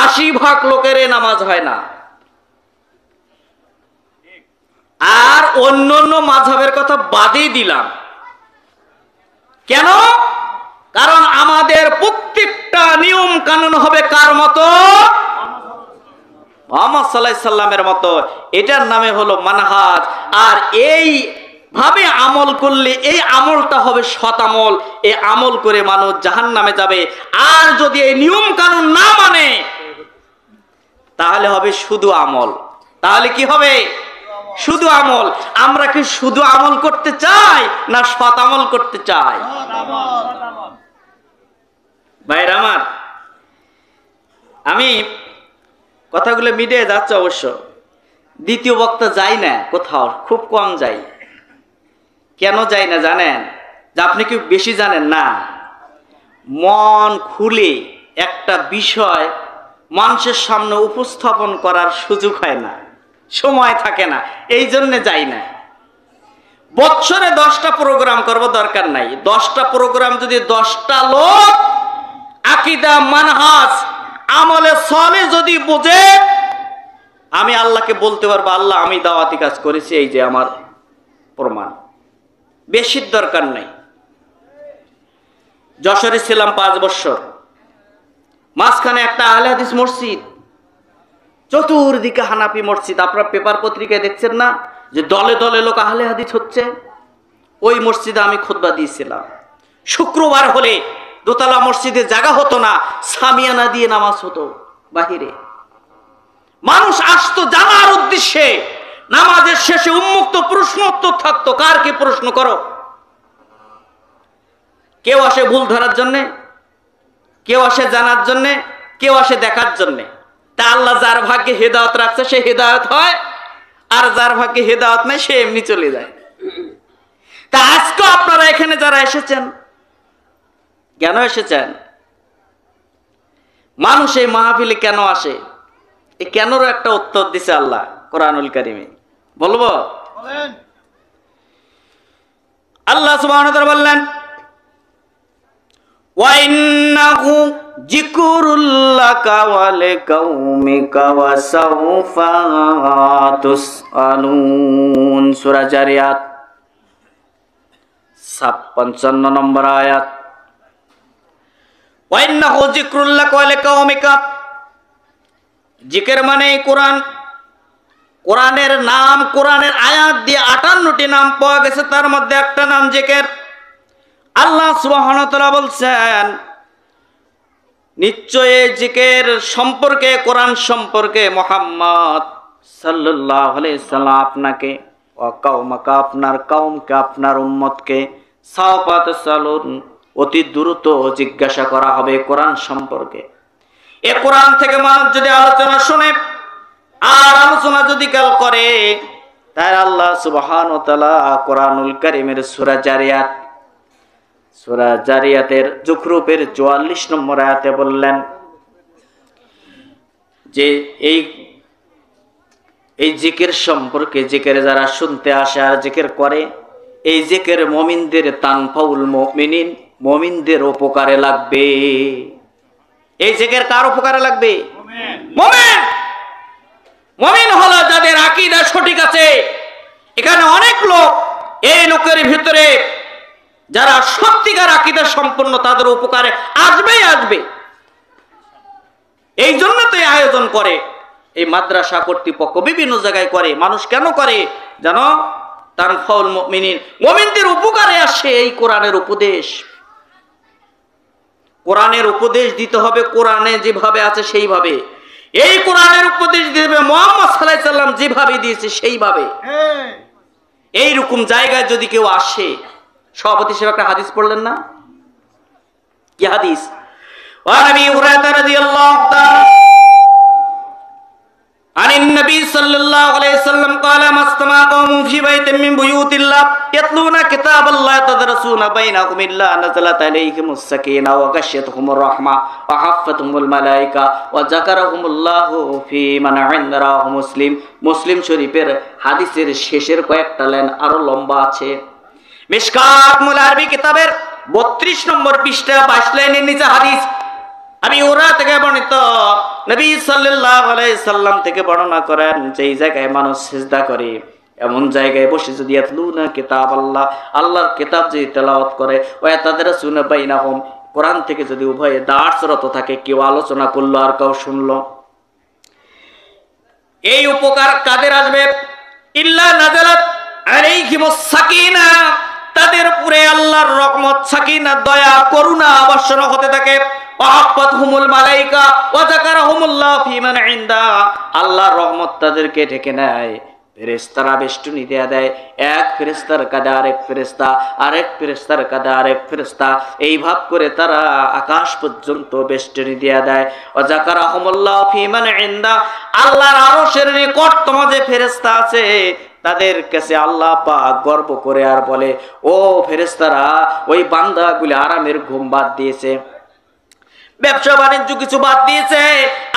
৮০% লোকের নামাজ হয় না। আর অন্যান্য মাযহাবের কথা বাদই দিলাম। কেন? কারণ আমাদের প্রত্যেকটা নিয়ম কানুন হবে কার মতো? মুহাম্মদ সাল্লাল্লাহু আলাইহি সাল্লামের মতো। এটার নামে হলো মানহাজ। আর এই ভাবে আমল করলে এই আমলটা হবে সৎ আমল। এই আমল করে মানুষ জাহান্নামে যাবে। আর যদি এই নিয়ম কানুন না মানে তাহলে হবে শুধু আমল। তাহলে কি হবে? শুধু আমল। আমরা কি শুধু আমল করতে চাই না সৎ আমল করতে চাই? ভাইরা আমার, আমি কথাগুলো মিডিয়ায় যাচ্ছে অবশ্য, দ্বিতীয় বক্তা যাই না কোথাও, খুব কম যাই। কেন যাই না জানেন? যে আপনি কি বেশি জানেন না, মন খুলে একটা বিষয় মানুষের সামনে উপস্থাপন করার সুযোগ হয় না, সময় থাকে না, এই জন্য যাই না। বছরে 10টা প্রোগ্রাম করব, দরকার নাই। 10টা প্রোগ্রাম যদি 10টা লোক আকীদা, মানহাজ, আমলে সালেহ যদি বোঝে, আমি আল্লাহকে বলতে পারবো আল্লাহ আমি দাওয়াতি কাজ করেছি, এই যে আমার প্রমাণ। বেশির দরকার নাই। যশোরে ছিলাম 5 বছর, মাঝখানে একটা আহলে হাদিস মসজিদ, চতুর্দিকে হানাফি মসজিদ। আপনারা পেপার পত্রিকায় দেখছেন না যে দলে দলে লোক আহলে হাদিস হচ্ছে? ওই মসজিদে আমি খুতবা দিয়েছিলাম। শুক্রবার হলে দোতলা মসজিদে জায়গা হতো না, সামিয়ানা দিয়ে নামাজ হতো বাহিরে। মানুষ আসতো জানার উদ্দেশ্যে, নামাজের শেষে উন্মুক্ত প্রশ্নোত্তর থাকতো, কার কি প্রশ্ন করো। কেউ আসে ভুল ধরার জন্যে, কেউ আসে জানার জন্যে, কেউ আসে দেখার জন্যে। তা আল্লাহ যার ভাগ্যে হেদায়েত রাখছে সে হেদায়েত হয়, আর যার ভাগ্যে হেদায়েত নাই সে এমনি চলে যায়। তা আজকে আপনারা এখানে যারা এসেছেন, কেন এসেছেন? মানুষ এই মাহফিলে কেন আসে? এই কেনর একটা উত্তর দিছে আল্লাহ কোরআনুল কারিমে। বলবো? আল্লাহ সুবহানাহু ওয়া তাআলা বললেন, ওয়া ইন্নাহু যিকরুল লাকা ওয়া লিকাউমিকা ওয়া সাওফা তুসআলুন। সূরা জারিয়াত 55 নম্বর আয়াত। ওয়া ইন্নাহু যিকরুল লাকা ওয়া লিকাউমিকা, জিকির মানে কোরআন। কোরআনের নাম, কোরআনের আয়াত দিয়ে 58টি নাম পাওয়া গেছে, তার মধ্যে একটা নাম জিকির। আল্লাহ সুবহানাহু ওয়া তাআলা বলছেন, নিশ্চয় জিকির সম্পর্কে, কোরআন সম্পর্কে মুহাম্মদ সাল্লাল্লাহু আলাইহি সাল্লাম আপনাকে, ওয়া কাওমাকা আপনার কওমকে, আপনার উম্মতকে, সাওফা তুসআলুন অতি দ্রুত জিজ্ঞাসা করা হবে কোরআন সম্পর্কে। এ কোরআন থেকে মানুষ যদি আলোচনা শুনে আর আলোচনা যদি কাল করে, তাই আল্লাহ সুবহানাহু ওয়া তাআলা কোরআনুল কারীমের সূরা জারিয়াত, সূরা জারিয়াতের যুখরুফের 44 নম্বর আয়াতে বললেন যে এই জিকির সম্পর্কে, জিকিরে যারা শুনতে আসে আর জিকির করে, এই জিকির মুমিনদের তানফাউল মুমিনিন, মুমিনদের উপকারে লাগবে। এই জিকির কার উপকারে লাগবে? মুমিন। মুমিন হলো যাদের আকীদা সঠিক আছে। এখানে অনেক লোক, এই লোকের ভিতরে যারা সত্যিকার আকীদা সম্পন্ন, তাদের উপকারে আসবেই আসবে। এই জন্য তো এই আয়োজন করে, এই মাদ্রাসা কর্তৃপক্ষ বিভিন্ন জায়গায় করে। মানুষ কেন করে জানো? তানফাউল মুমিনিন, মুমিনদের উপকারে আসে এই কোরআনের উপদেশ। কোরআনের উপদেশ দিতে হবে কোরআনে যেভাবে আছে সেইভাবে। এই কোরআনের উপদেশ দিবে মুহাম্মদ সাল্লাল্লাহু আলাইহি সাল্লাম যেভাবে দিয়েছে সেইভাবে। এইরকম জায়গায় যদি কেউ আসে, সভাপতি সাহেব একটা হাদিস পড়লেন না? কি হাদিস? ওয়া নবী হুরায়রা রাদিয়াল্লাহু তাআলা আনিন নবী সাল্লাল্লাহু আলাইহি ওয়াসাল্লাম قال ما استمع قوم في بيت من بيوت الله يتلون كتاب الله يتدارسون بينهم الا نزلت عليهم السكينة وغشيتهم الرحمة وحفتهم الملائكة وذكرهم الله في من عند رواه মুসলিম। মুসলিম শরীফের হাদিসের শেষের কয়েকটা লাইন আরো লম্বা আছে। মিশকাত মুল আরবি কিতাবের 32 নম্বর পৃষ্ঠা 22 লাইনের নিচে হাদিস। আমি ওরা থেকে বর্ণিত, নবী সাল্লাল্লাহু আলাইহি সাল্লাম থেকে বর্ণনা করেন, যেই জায়গায় মানুষ সিজদা করে, এমন জায়গায় বসে যদি ইয়াতলুনা কিতাব আল্লাহ, আল্লাহর কিতাব যদি তেলাওয়াত করে, ওয়া তাদারাসুনা বাইনাহুম, কোরআন থেকে যদি উভয়ে দার্সরত থাকে, কেউ আলোচনা করলো আর কেউ শুনলো, এই উপকার কাদের আসবে? ইল্লা নাযালাত আলাইহিমুস সাকিনা, তাদের উপরে আল্লাহর রহমত, সাকিনা, দয়া, করুণা বর্ষণ হতে থাকে। ওয়াহাফাতহুমুল মালাইকা ওয়া যাকারাহুমুল্লাহ ফি মান ইনদা, আল্লাহর রহমত তাদেরকে ঢেকে নেয়। ফেরেশতারা বেষ্টনী দিয়ে দেয়, এক ফেরেশতার কাঁধে আরেক ফেরেশতা, আরেক ফেরেশতার কাঁধে আরেক ফেরেশতা, এই ভাব করে তারা আকাশ পর্যন্ত বেষ্টনী দিয়ে দেয়। ওয়া যাকারাহুমুল্লাহ ফি মান ইনদা, আল্লাহর আরশের নিকটতম যে ফেরেশতা আছে তাদের কাছে আল্লাহ পাক গর্ব করে আর বলে, ও ফেরেশতারা, ওই বান্দাগুলি আরামের ঘুম বাদ দিয়েছে, ব্যবসা বাণিজ্য কিছু বাদ দিয়েছে,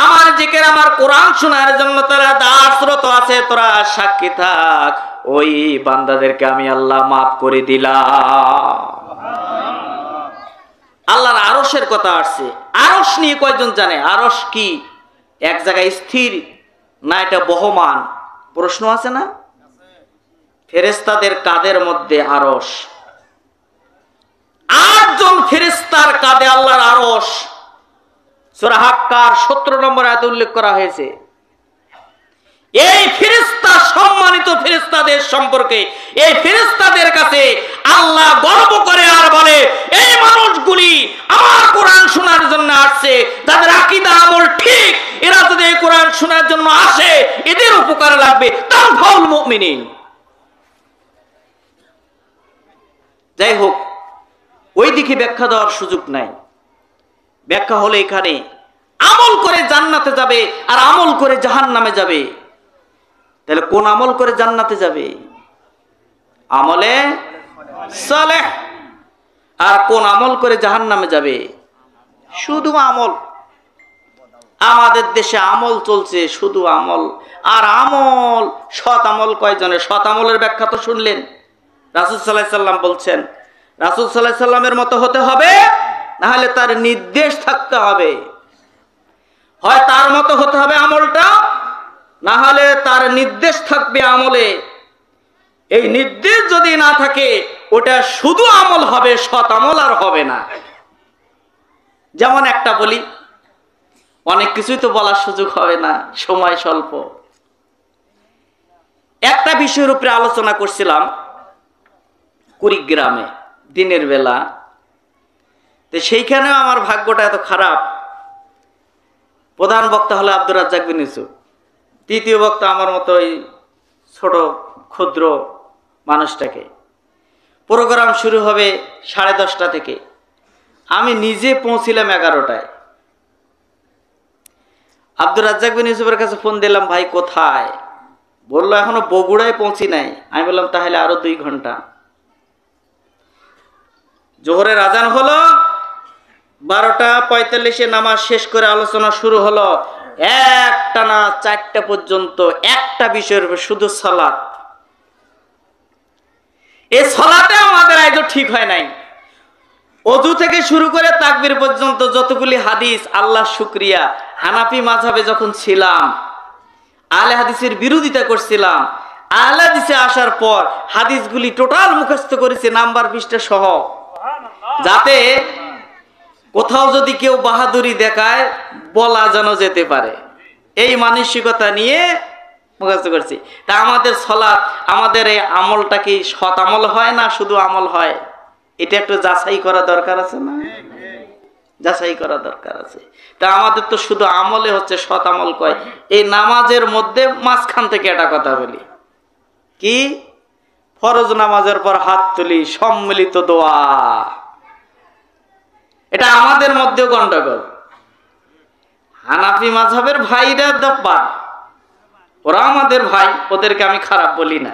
আমার জিকির, আমার কোরআন শোনার জন্য তারা দাসরত আছে, তোরা সাক্ষী থাক, ওই বান্দাদেরকে আমি আল্লাহ মাফ করে দিলাম। আল্লাহর আরশের কথা আসছে। আরশ নিয়ে কয়জন জানে? আরশ কি এক জায়গায় স্থির না এটা বহমান? প্রশ্ন আছে না? ফেরেশতাদের কাদের মধ্যে আরশ। 8 জন ফেরেশতার কাঁধে আল্লাহর আরশ। সূরা হাক্কার 17 নম্বর আয়াতে উল্লেখ করা হয়েছে। এই ফেরেশতা সম্মানিত ফেরেশতাদের সম্পর্কে এই ফেরেশতাদের কাছে আল্লাহ গর্ব করে আর বলে, এই মানুষগুলি আমার কোরআন শোনার জন্য আসছে, যাদের আকীদা আমল ঠিক, এরা যদি এই কোরআন শোনার জন্য আসে এদের উপকারে লাগবে। তানফাউল মুমিনিন। যাই হোক, ওই দিকে ব্যাখ্যা দেওয়ার সুযোগ নাই। ব্যাখ্যা হলো এখানে আমল করে জান্নাতে যাবে আর আমল করে জাহান্নামে যাবে। তাহলে কোন আমল করে জান্নাতে যাবে? আমলে সালেহ। আর কোন আমল করে জাহান্নামে যাবে? শুধু আমল। আমাদের দেশে আমল চলছে, শুধু আমল আর আমল। সৎ আমল কয়জনের? সৎ আমলের ব্যাখ্যা তো শুনলেন। রাসূল সাল্লাল্লাহু আলাইহি সাল্লাম বলছেন, রাসূল সাল্লাল্লাহু আলাইহি সাল্লামের মতো হতে হবে, না হলে তার নির্দেশ থাকতে হবে। হয় তার মতো হতে হবে আমলটা, না হলে তার নির্দেশ থাকবে আমলে। এই নির্দেশ যদি না থাকে ওটা শুধু আমল হবে, সৎ আমল আর হবে না। যেমন একটা বলি, অনেক কিছুই তো বলার সুযোগ হবে না, সময় স্বল্প। একটা বিষয়ের উপরে আলোচনা করছিলাম কুড়িগ্রামে দিনের বেলা। তো সেইখানেও আমার ভাগ্যটা এত খারাপ, প্রধান বক্তা হলো আব্দুর রাজ্জাক বিন ইউসুফ, তৃতীয় বক্তা আমার মতো ওই ছোট ক্ষুদ্র মানুষটাকে। প্রোগ্রাম শুরু হবে 10:30 থেকে, আমি নিজে পৌঁছিলাম 11টায়। আব্দুর রাজ্জাক বিন ইউসুফের কাছে ফোন দিলাম, ভাই কোথায়? বললো এখনো বগুড়ায় পৌঁছি নাই। আমি বললাম তাহলে আরো 2 ঘন্টা। জোহরের আজান হলো, 12:45 নামাজ শেষ করে আলোচনা শুরু হলো, একটানা 4টা পর্যন্ত একটা বিষয়ের উপর, শুধু সালাত। এই সালাতে আমাদের আজও ঠিক হয় নাই। ওযু থেকে শুরু করে তাকবীর পর্যন্ত যতগুলি হাদিস, আল্লাহ শুকরিয়া, হানাফি মাযহাবে যখন ছিলাম আহলে হাদিসের বিরোধিতা করছিলাম, আহলে হাদিসে আসার পর হাদিসগুলি টোটাল মুখস্থ করেছে, নাম্বার পৃষ্ঠা সহ, যাতে কোথাও যদি কেউ বাহাদুরি দেখায় বলা যেন যেতে পারে। এই মানসিকতা নিয়ে মুখস্থ করছি। তা আমাদের সালাত, আমাদের এই আমলটা কি সৎ আমল হয় না শুধু আমল হয়? এটা একটু যাচাই করা দরকার আছে না? যাচাই করা দরকার আছে। তা আমাদের তো শুধু আমলে হচ্ছে সৎ আমল কয়। এই নামাজের মধ্যে মাঝখান থেকে একটা কথা বলি, কি ফরজ নামাজের পর হাত তুলি, সম্মিলিত দোয়া, এটা আমাদের মধ্যেও গন্ডগোল। হানাফি মাযহাবের ভাইরা দব্বার, ওরা আমাদের ভাই, ওদেরকে আমি খারাপ বলি না।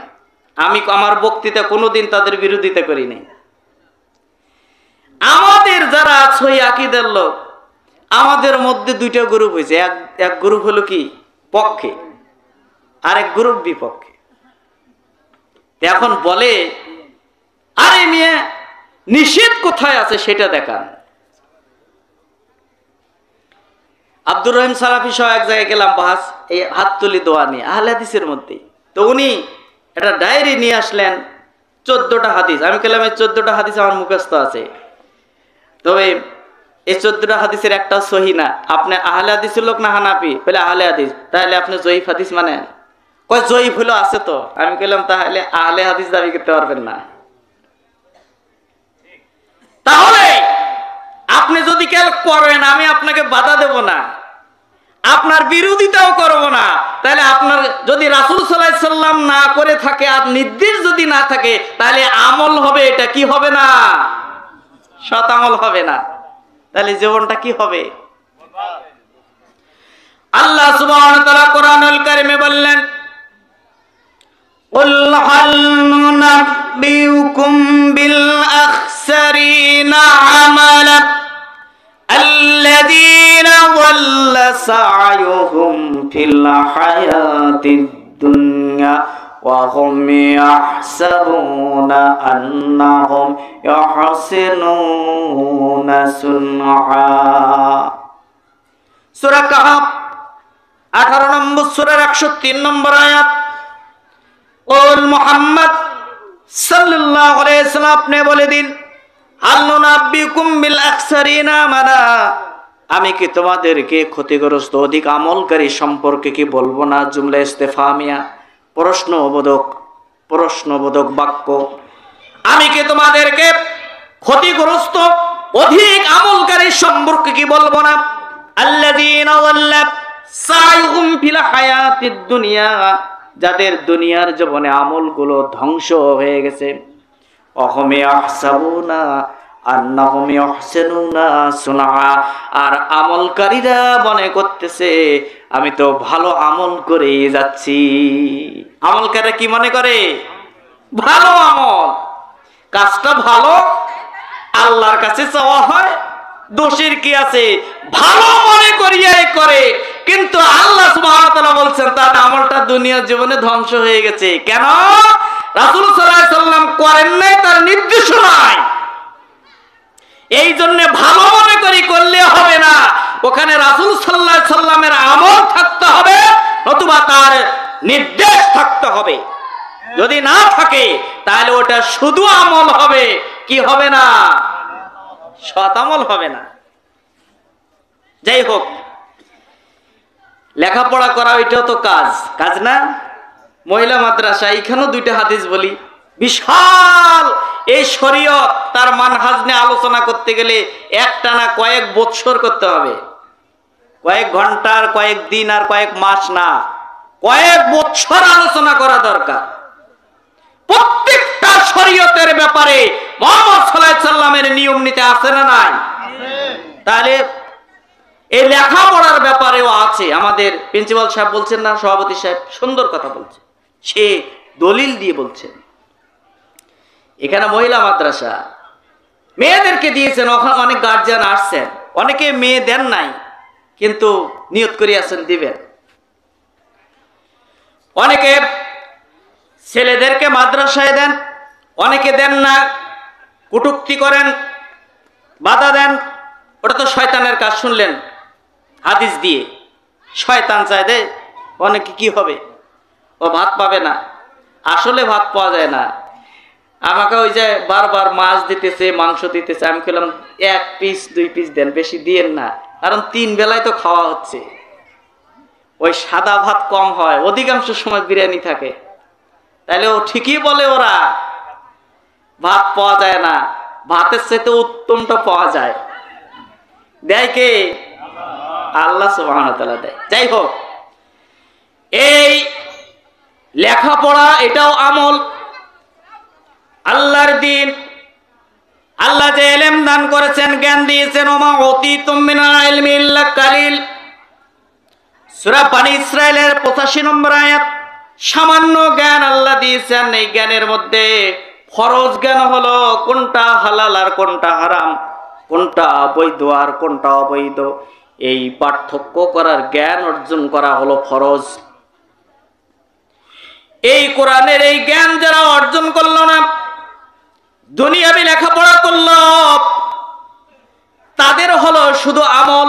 আমি আমার বক্তৃতা কোনোদিন তাদের বিরোধিতা করি নাই। আমাদের যারা সহি আকীদার লোক, আমাদের মধ্যে 2টা গ্রুপ হয়েছে। এক গ্রুপ হলো কি পক্ষে, আরেক গ্রুপ বিপক্ষে। এখন বলে, আরে মিয়া নিষেধ কোথায় আছে সেটা দেখান। আব্দুর রহিম সালাফি সহ এক জায়গায় গেলাম, বাস এই হাত তুলি দোয়া নিয়ে, আহলে হাদিসের মধ্যে। তো উনি একটা ডায়েরি নিয়ে আসলেন, 14টা হাদিস। আমি বললাম এই 14টা হাদিস আমার মুখস্থ আছে, তবে এই 14টা হাদিসের একটা সহি না। আপনি আহলে হাদিসের লোক না হানাফি? বলে আহলে হাদিস। তাহলে আপনি জয়ীফ হাদিস মানেন? কয় জয়ীফ হলো আছে তো। আমি বললাম তাহলে আহলে হাদিস দাবি করতে পারবেন না। তাহলে আপনি যদি কেউ করেন, আমি আপনাকে বাধা দেব না, আপনার বিরোধিতাও করব না। তাহলে আপনার যদি রাসূল সাল্লাল্লাহু আলাইহি সাল্লাম না করে থাকে আর নির্দেশ যদি না থাকে, তাহলে আমল হবে, এটা কি হবে না? সৎ আমল হবে না। তাহলে জীবনটা কি হবে? আল্লাহ সুবহানাহু ওয়া তাআলা কোরআনুল কারীমে বললেন, قل هل ننبئكم بالأخسرين عملا الذين ضل سعيهم في الحياة الدنيا وهم يحسبون أنهم يحسنون صنعا। সূরা কাহফ 18 নম্বর সূরার 103 নম্বর আয়াত। ওল মুহাম্মদ সাল্লাল্লাহু আলাইহি ওয়াসাল্লাম, আপনি বলে দিন, হাল নুনাব্বিকুম বিল আখসারিনা আমালা, আমি কি তোমাদেরকে ক্ষতিগ্রস্ত অধিক আমলকারী সম্পর্কে কি বলবো না? জুমলা ইস্তেফামিয়া, প্রশ্নবোধক বাক্য। আমি কি তোমাদেরকে ক্ষতিগ্রস্ত অধিক আমলকারী সম্পর্কে কি বলবো না? আল্লাযীনা যাল্লা সাইহুম ফিল হায়াতিদ দুনিয়া, যাদের দুনিয়ার জীবনে আমলগুলো ধ্বংস হয়ে গেছে। অহম ইয়াহসাবুনা আন্নাহুম ইহসিনুনা সুনআ, আর আমলকারীরা মনে করতেছে আমি তো ভালো আমল করে যাচ্ছি। আমলকারীরা কি মনে করে? ভালো আমল, কাজটা ভালো, আল্লাহর কাছে চাওয়া হয়, দোষের কি আছে? ভালো মনে করিয়াই করে, কিন্তু আল্লাহ সুবহানাহু ওয়া তাআলা বলছেন তার আমলটা দুনিয়ার জীবনে ধ্বংস হয়ে গেছে। কেন? রাসূল সাল্লাল্লাহু আলাইহি সাল্লাম করেন নাই, তার নির্দেশনায়। এই জন্য ভালো মনে করি করলে হবে না, ওখানে রাসূল সাল্লাল্লাহু আলাইহি সাল্লামের আমল থাকতে হবে, অথবা তার নির্দেশ থাকতে হবে। যদি না থাকে তাহলে ওটা শুধু আমল হবে, কি হবে না? সৎ আমল হবে না। যাই হোক, লেখাপড়া করা ওইটাও তো কাজ না? মহিলা মাদ্রাসা, এইখানেও দুইটা হাদিস বলি। বিশাল এই শরীয়ত, তার মানহাজ নিয়ে আলোচনা করতে গেলে একটানা কয়েক বৎসর করতে হবে, কয়েক ঘন্টার, কয়েক দিন আর কয়েক মাস না, কয়েক বৎসর আলোচনা করা দরকার। প্রত্যেকটা শরীয়তের ব্যাপারে মুহাম্মদ সাল্লাল্লাহু আলাইহি সাল্লামের নিয়ম নীতি আছে না নাই? তাহলে এই লেখাপড়ার ব্যাপারেও আছে। আমাদের প্রিন্সিপাল সাহেব বলছেন না, সভাপতি সাহেব সুন্দর কথা বলছে, সে দলিল দিয়ে বলছেন। এখানে মহিলা মাদ্রাসা, মেয়েদেরকে দিয়েছেন, অনেক গার্জিয়ান আসছেন, অনেকে মেয়ে দেন নাই কিন্তু নিয়ত করে আছেন দিবেন। অনেকে ছেলেদেরকে মাদ্রাসায় দেন, অনেকে দেন না, কটূক্তি করেন, বাধা দেন। ওটা তো শয়তানের কাজ। শুনলেন হাদিস দিয়ে, শয়তান চায় দেয় অনেকে কি হবে, ও ভাত পাবে না। আসলে ভাত পাওয়া যায় না। আমাকে ওই যে বারবার মাছ দিতেছে, মাংস দিতেছে, আমি বললাম 1 পিস 2 পিস দেন, বেশি দিয়েন না, কারণ 3 বেলায় তো খাওয়া হচ্ছে। ওই সাদা ভাত কম হয়, অধিকাংশ সময় বিরিয়ানি থাকে। তাহলে ও ঠিকই বলে, ওরা ভাত পাওয়া যায় না, ভাতের চাইতে উত্তমটা পাওয়া যায়। দেয় কে? আল্লাহ সুবহানাহু ওয়া তাআলা দেয়। যাই হোক, এই লেখাপড়া এটাও আমল, আল্লাহর দিন। আল্লাহ যে ইলম দান করেছেন, জ্ঞান দিয়েছেন, ওমা উতিতুম মিনাল ইলমি ইল্লা কালিল, সূরা বনী ইসরাঈলের 85 নম্বর আয়াত। সামান্য জ্ঞান আল্লাহ দিয়েছেন। এই জ্ঞানের মধ্যে ফরজ জ্ঞান হলো কোনটা হালাল আর কোনটা হারাম, কোনটা বৈধ আর কোনটা অবৈধ, এই পার্থক্য করার জ্ঞান অর্জন করা হলো ফরজ। এই কোরআনের এই জ্ঞান যারা অর্জন করলো না, দুনিয়াবি লেখাপড়া করলো, তাদের হলো শুধু আমল।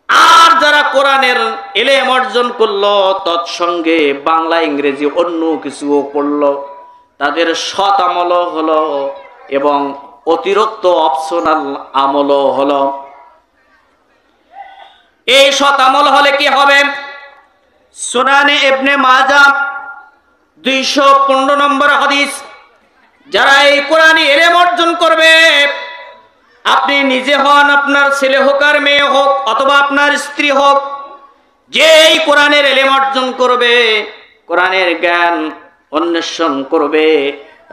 আর যারা কোরআনের ইলম অর্জন করলো, তৎসঙ্গে বাংলা ইংরেজি অন্য কিছুও পড়লো, তাদের সৎ আমলও হলো এবং অতিরিক্ত অপশনাল আমলও হলো। এই সৎ আমল হলে কি হবে? সুনানে ইবনে মাজাহ 215 নম্বর হাদিস। যারা এই কোরআনী ইলম অর্জন করবে, আপনি নিজে হন, আপনার ছেলে হোক আর মেয়ে হোক, অথবা আপনার স্ত্রী হোক, যে এই কোরআনের ইলম অর্জন করবে, কোরআনের জ্ঞান অন্বেষণ করবে,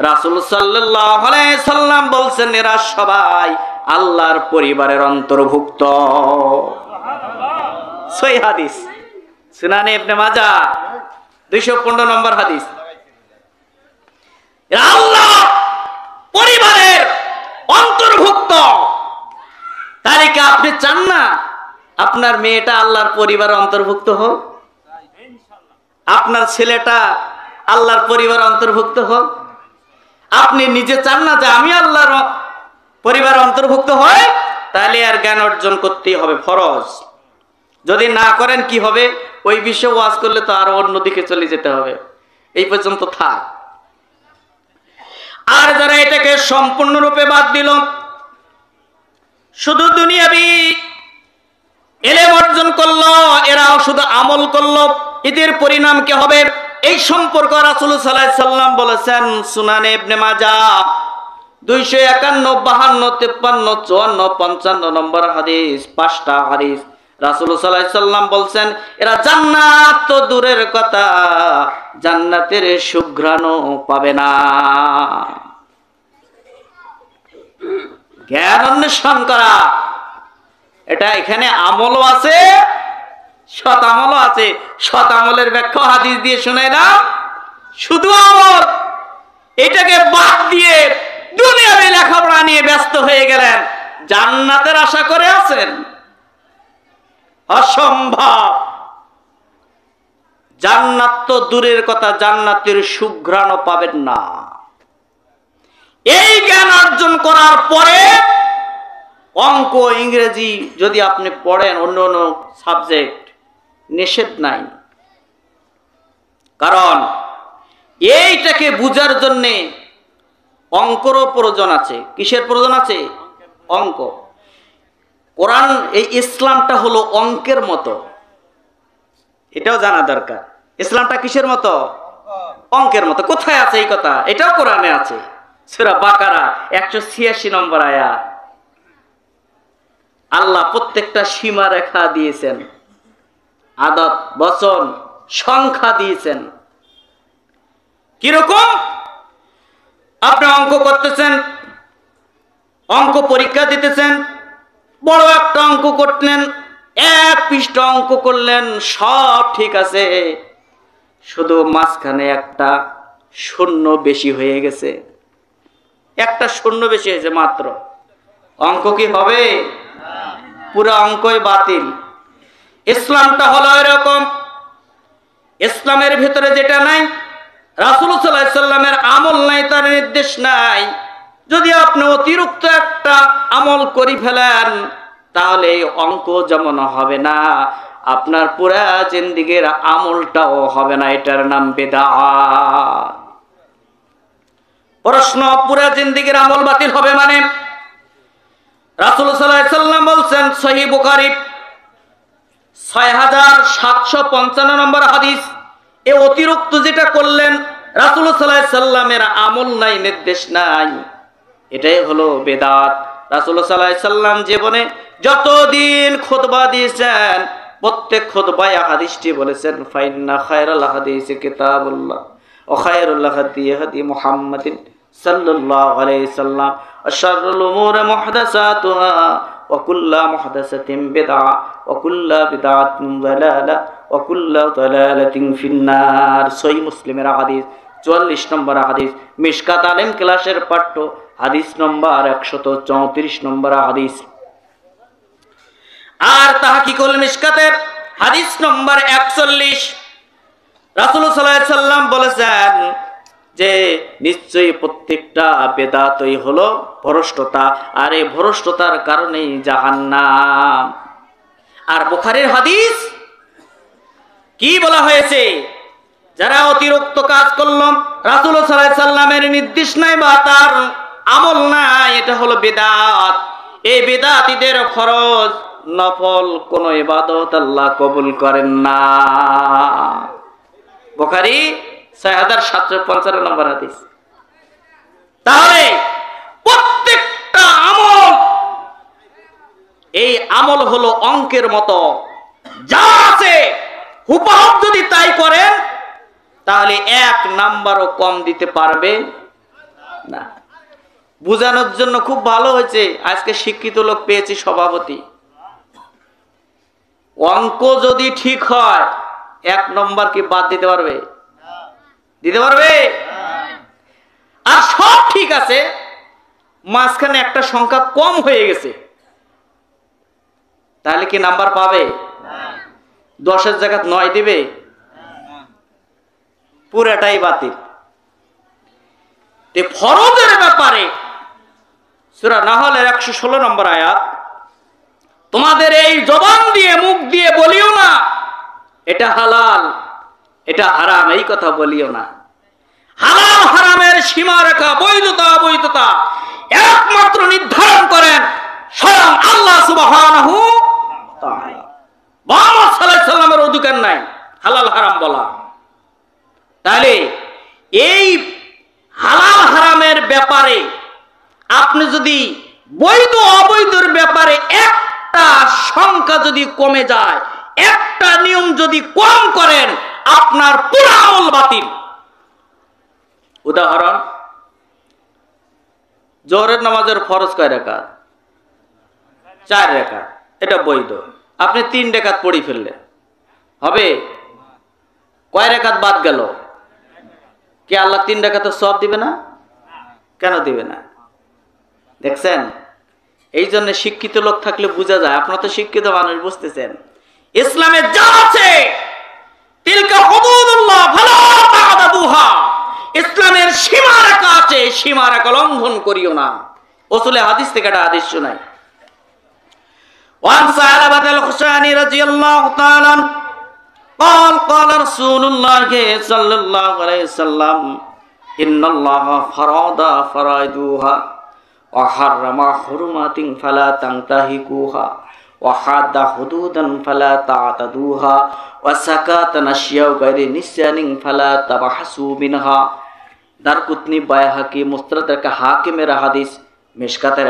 রাসূল সাল্লাল্লাহু আলাইহি সাল্লাম বলছেন এরা সবাই আল্লাহর পরিবারের অন্তর্ভুক্ত। সহিহ হাদিস, সুনানে ইবনে মাজাহ 215 নম্বর হাদিস। এরা আল্লাহ পরিবারের অন্তর্ভুক্ত। তাহলে কি আপনি চান না আপনার মেয়েটা আল্লাহর পরিবারের অন্তর্ভুক্ত হোক, আপনার ছেলেটা আল্লাহর পরিবারের অন্তর্ভুক্ত হোক? আপনি নিজে চান না যে আমি আল্লাহর পরিবারের অন্তর্ভুক্ত হই? তাহলে আর জ্ঞান অর্জন করতেই হবে, ফরজ। যদি না করেন কি হবে? ওই বিষয়ে ওয়াজ করলে তো আরো অন্যদিকে চলে যেতে হবে। এই পর্যন্ত থাক। আর যারা এটাকে সম্পূর্ণরূপে বাদ দিল, শুধু দুনিয়াবি ইলম অর্জন করলো, এরাও শুধু আমল করলো, এদের পরিণাম কি হবে? এই সম্পর্ক রাসূল সাল্লাল্লাহু আলাইহি সাল্লাম বলেছেন সুনানে ইবনে মাজাহ 251, 52, 53, 54, 55 নম্বর হাদিস, 5টা হাদিস। রাসূল সাল্লাল্লাহু আলাইহি সাল্লাম বলছেন এরা জান্নাত তো দূরের কথা, জান্নাতের সুঘ্রাণও পাবে না। জ্ঞান অন্বেষণ করা, এটা এখানে আমলও আছে, সৎ আমলও আছে। সৎ আমলের ব্যাখ্যা হাদিস দিয়ে শুনাইলাম। শুধু আমল, এটাকে বাদ দিয়ে দুনিয়াবি লেখাপড়া নিয়ে ব্যস্ত হয়ে গেলেন, জান্নাতের আশা করে আছেন? অসম্ভব। জান্নাত তো দূরের কথা, জান্নাতের সুঘ্রাণও পাবেন না। এই জ্ঞান অর্জন করার পরে অঙ্ক, ইংরেজি যদি আপনি পড়েন, অন্য অন্য সাবজেক্ট, নিষেধ নাই। কারণ এইটাকে বুঝার জন্যে অঙ্করও প্রয়োজন আছে। কিসের প্রয়োজন আছে? অঙ্ক। কোরআন, এই ইসলামটা হলো অঙ্কের মতো, এটাও জানা দরকার। ইসলামটা কিসের মতো? অঙ্কের মতো। কোথায় আছে এই কথা? এটাও কোরআনে আছে, সূরা বাকারা 186 নম্বর আয়াত। আল্লাহ প্রত্যেকটা সীমা রেখা দিয়েছেন, আদত, বচন, সংখ্যা দিয়েছেন। কিরকম? আপনি অঙ্ক করতেছেন, অঙ্ক পরীক্ষা দিতেছেন, বড় একটা অঙ্ক করলেন, 1 পৃষ্ঠা অঙ্ক করলেন, সব ঠিক আছে, শুধু মাঝখানে একটা শূন্য বেশি হয়ে গেছে, একটা শূন্য বেশি হয়েছে মাত্র। অঙ্ক কি হবে? পুরো অঙ্কই বাতিল। ইসলামটা হলো এরকম। ইসলামের ভিতরে যেটা নাই, রাসূল সাল্লাল্লাহু আলাইহি সাল্লামের আমল নাই, তার নির্দেশ নাই, যদি আপনি অতিরিক্ত একটা আমল করে ফেলেন, তাহলে এই অঙ্ক যেমন হবে না, আপনার পুরা জিন্দেগীর আমলটাও হবে না। এটার নাম বিদআত। প্রশ্ন, পুরা জিন্দেগীর আমল বাতিল হবে মানে? রাসূল সাল্লাল্লাহু আলাইহি সাল্লাম বলছেন, সহিহ বুখারী 6755 নম্বর হাদিস, এ অতিরিক্ত যেটা করলেন, রাসূল সাল্লাল্লাহু আলাইহি সাল্লামের আমল নাই, নির্দেশ নাই, এটাই হলো বিদআত। রাসূল সাল্লাল্লাহু আলাইহি সাল্লাম জীবনে যতদিন খুতবা দিয়েছেন, প্রত্যেক খুতবায় হাদিসটি বলেছেন, ফাইন্না খায়রাল হাদিসি কিতাবুল্লাহ ওয়া খায়রুল হাদি হাদি মুহাম্মাদিন সাল্লাল্লাহু আলাইহি সাল্লাম ওয়া শাররুল উমুরি মুহদাসাতুহা ওয়া কুল্লু মুহদাসাতিন বিদআ ওয়া কুল্লু বিদআতিন দালালা ওয়া কুল্লু দালালাতিন ফিন্নার। সহিহ মুসলিমের হাদিস, 44 নম্বর হাদিস, মিশকাত আলিম ক্লাসের পাঠ্য হাদিস নম্বর 134 নম্বর হাদিস। আর তাহকিকুল মিশকাতের হাদিস নম্বর 41, রাসূল সাল্লাল্লাহু আলাইহি সাল্লাম বলেছেন যে নিশ্চয়ই প্রত্যেকটা বেদাতই হলো ভ্রষ্টতা, আর এই ভ্রষ্টতার কারণেই জাহান্নাম। আর বুখারীর হাদিস কি বলা হয়েছে? যারা অতিরিক্ত কাজ করল, রাসূল সাল্লাল্লাহু আলাইহি সাল্লামের নির্দেশ নাই বা তার আমল নাই, এটা হলো বিদআত। এই বিদআতীদের ফরজ নফল কোন ইবাদত আল্লাহ কবুল করেন না। বুখারী 6755 নম্বর হাদিস। তাহলে প্রত্যেকটা আমল, এই আমল হলো অঙ্কের মতো, যা আছে হুবহু যদি তাই করেন, তাহলে 1 নাম্বারও কম দিতে পারবে না। বোঝানোর জন্য খুব ভালো হয়েছে, আজকে শিক্ষিত লোক পেয়েছি সভাপতি। অঙ্ক যদি ঠিক হয়, 1 নম্বর কি বাদ দিতে পারবে? দিতে পারবে? আর সব ঠিক আছে, মাঝখানে একটা সংখ্যা কম হয়ে গেছে, তাহলে কি নাম্বার পাবে? 10-এর জায়গায় 9 দিবে? পুরাটাই বাতিল। ফরজের ব্যাপারে সূরা নাহলের 116 নম্বর আয়াত, তোমাদের এই জবান দিয়ে, মুখ দিয়ে বলিও না এটা হালাল, এটা হারাম, এই কথা বলিও না। হালাল হারামের সীমারেখা, বৈধতা অবৈধতা একমাত্র নির্ধারণ করেন স্বয়ং আল্লাহ সুবহানাহু ওয়া তাআলা। মুহাম্মদ সাল্লাল্লাহু আলাইহি সাল্লামের অধিকার নাই হালাল হারাম বলা। তাহলে এই হালাল হারামের ব্যাপারে আপনি যদি বৈধ অবৈধের ব্যাপারে একটা সংখ্যা যদি কমে যায়, একটা নিয়ম যদি কম করেন, আপনার পুরো আমল বাতিল। উদাহরণ, জোহরের নামাজের ফরজ কয় রাকাত? 4 রাকাত, এটা বৈধ। আপনি 3 রাকাত পড়ে ফেললেন, হবে? কয় রাকাত বাদ গেল? কি আল্লাহ 3 রাকাতের সওয়াব দিবে না? কেন দিবে না? দেখছেন, এই জন্য শিক্ষিত লোক থাকলে বোঝা যায়। আপনারা তো শিক্ষিত মানুষ, বুঝতেছেন ইসলামে যা আছে তিলকা হুদুদুল্লাহ ফালা তা'তাদুহা, ইসলামের সীমারেখা আছে, সীমারেখা লঙ্ঘন করিও না। রাসূলের হাদিস থেকে একটা হাদিস শোনাই। ওয়ান সালাবাত আল-খুশানি রাদিয়াল্লাহু তাআলা قال قال رسول الله صلى الله عليه وسلم إن الله فرض فرائضها وحرم حرمات فلا تنتهكوها وحد حدودا فلا تعتدوها وسكت أشياء غير نسيان فلا تبحثوا منها। দারকুতনি, বাইহাকি, মুস্তাদরাক হাকিমের হাদিস, মিশকাতের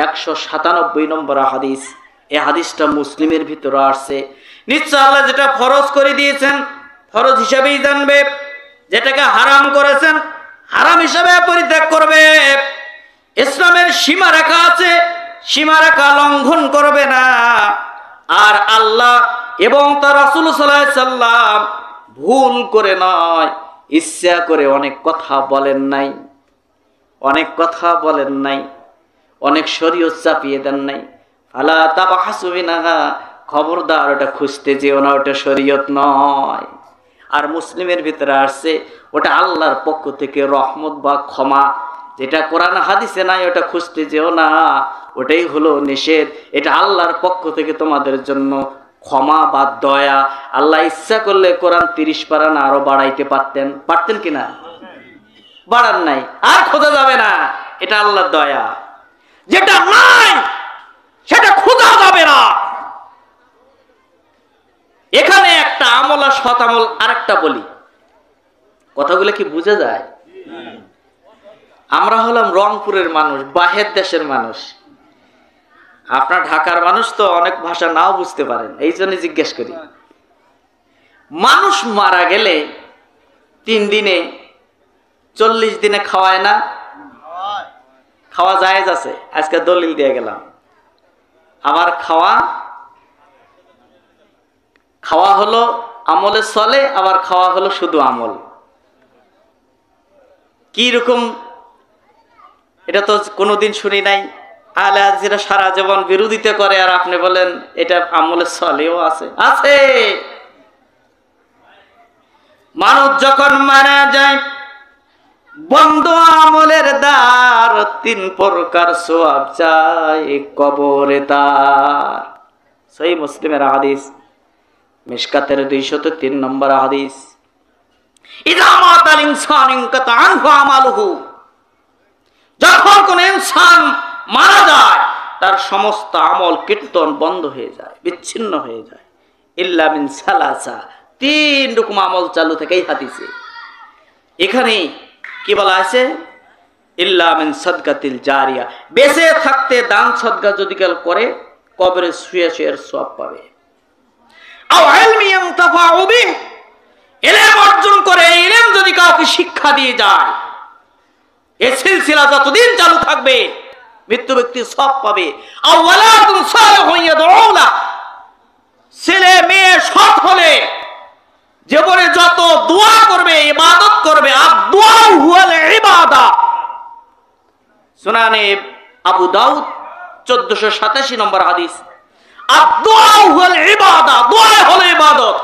197 নম্বর হাদিস। এই হাদিসটা মুসলিমের ভিতরে আসছে। নিশ্চয় আল্লাহ যেটা ফরজ করে দিয়েছেন ফরজ হিসাবেই জানবে, যেটাকে হারাম করেছেন হারাম হিসাবে পরিত্যাগ করবে। ইসলামের সীমারেখা আছে, সীমারেখা লঙ্ঘন করবে না। আর আল্লাহ এবং তার রাসূল সাল্লাল্লাহু আলাইহি সাল্লাম ভুল করে নয়, ইচ্ছা করে অনেক কথা বলেন নাই, অনেক কথা বলেন নাই, অনেক শরীয়ত চাপিয়ে দেন নাই। ফালা তাবাহাসু বিনাহা, খবরদার ওটা খুঁজতে যেও না, ওটা শরীয়ত নয়। আর মুসলিমের ভিতরে আসছে ওটা আল্লাহর পক্ষ থেকে রহমত বা ক্ষমা, যেটা কোরআন হাদিসে নাই ওটা খুঁজতে যেও না, ওটাই হলো নিষেধ। এটা আল্লাহর পক্ষ থেকে তোমাদের জন্য ক্ষমা বা দয়া। আল্লাহ ইচ্ছা করলে কোরআন 30 পারা না আরো বাড়াইতে পারতেন কিনা? বাড়ান নাই, আর খোঁজা যাবে না। এটা আল্লাহর দয়া। যেটা নাই সেটা খোঁজা যাবে না। এখানে একটা আমল আর সৎ আমল আরেকটা বলি, কথাগুলো কি বোঝা যায়? আমরা হলাম রংপুরের মানুষ, বাহির দেশের মানুষ। আপনার ঢাকার মানুষ তো অনেক ভাষা নাও বুঝতে পারেন, এই জন্য জিজ্ঞেস করি। মানুষ মারা গেলে 3 দিনে 40 দিনে খাওয়ায় না? খাওয়া জায়েজ আছে, আজকে দলিল দিয়ে গেলাম। আবার খাওয়া হলো আমলে চলে, আবার খাওয়া হলো শুধু আমল। কি রকম এটা তো কোনোদিন শুনি নাই। আহলে হাদিসরা সারা জীবন বিরোধিতা করে, আর আপনি বলেন এটা আমলে চলেও আছে। আছে। মানুষ যখন মারা যায় বন্ধ আমলের দ্বার, 3 প্রকার সওয়াব চাই কবরে তার। সহিহ মুসলিমের হাদিস, মিশকাতের 203 নম্বর হাদিস। ইযা মাতাল ইনসানু ইনকাতা আনহু আমালুহু, যখন কোন ইনসান মারা যায় তার সমস্ত আমল কীর্তন বন্ধ হয়ে যায়, বিচ্ছিন্ন হয়ে যায়। ইল্লা মিন সালাসা, 3 রকম আমল চালু থাকে এই হাদিসে। এখানে কি বলা আছে? ইল্লা মিন সাদকাতিল জারিয়া, বেঁচে থাকতে দান সদকা যদি কেউ করে কবরে শুয়ে শুয়ে সওয়াব পাবে। আও ইলমি ইনতাফাউ বিহি, ইলম অর্জন করে ইলম যদি কাউকে শিক্ষা দিয়ে যায়, এই সিলসিলা যতদিন চালু থাকবে মৃত্যু ব্যক্তি সওয়াব পাবে। আও ওয়ালাদুন সালিহুন ইয়াদউলা, ছেলে মেয়ে সৎ হলে জীবনে যত দোয়া করবে, ইবাদত করবে, আর দোয়া হুয়াল ইবাদা। সুনানে আবু দাউদ 1487 নম্বর হাদিস। আর দোয়া হুয়াল ইবাদা, দোয়া হলো ইবাদত।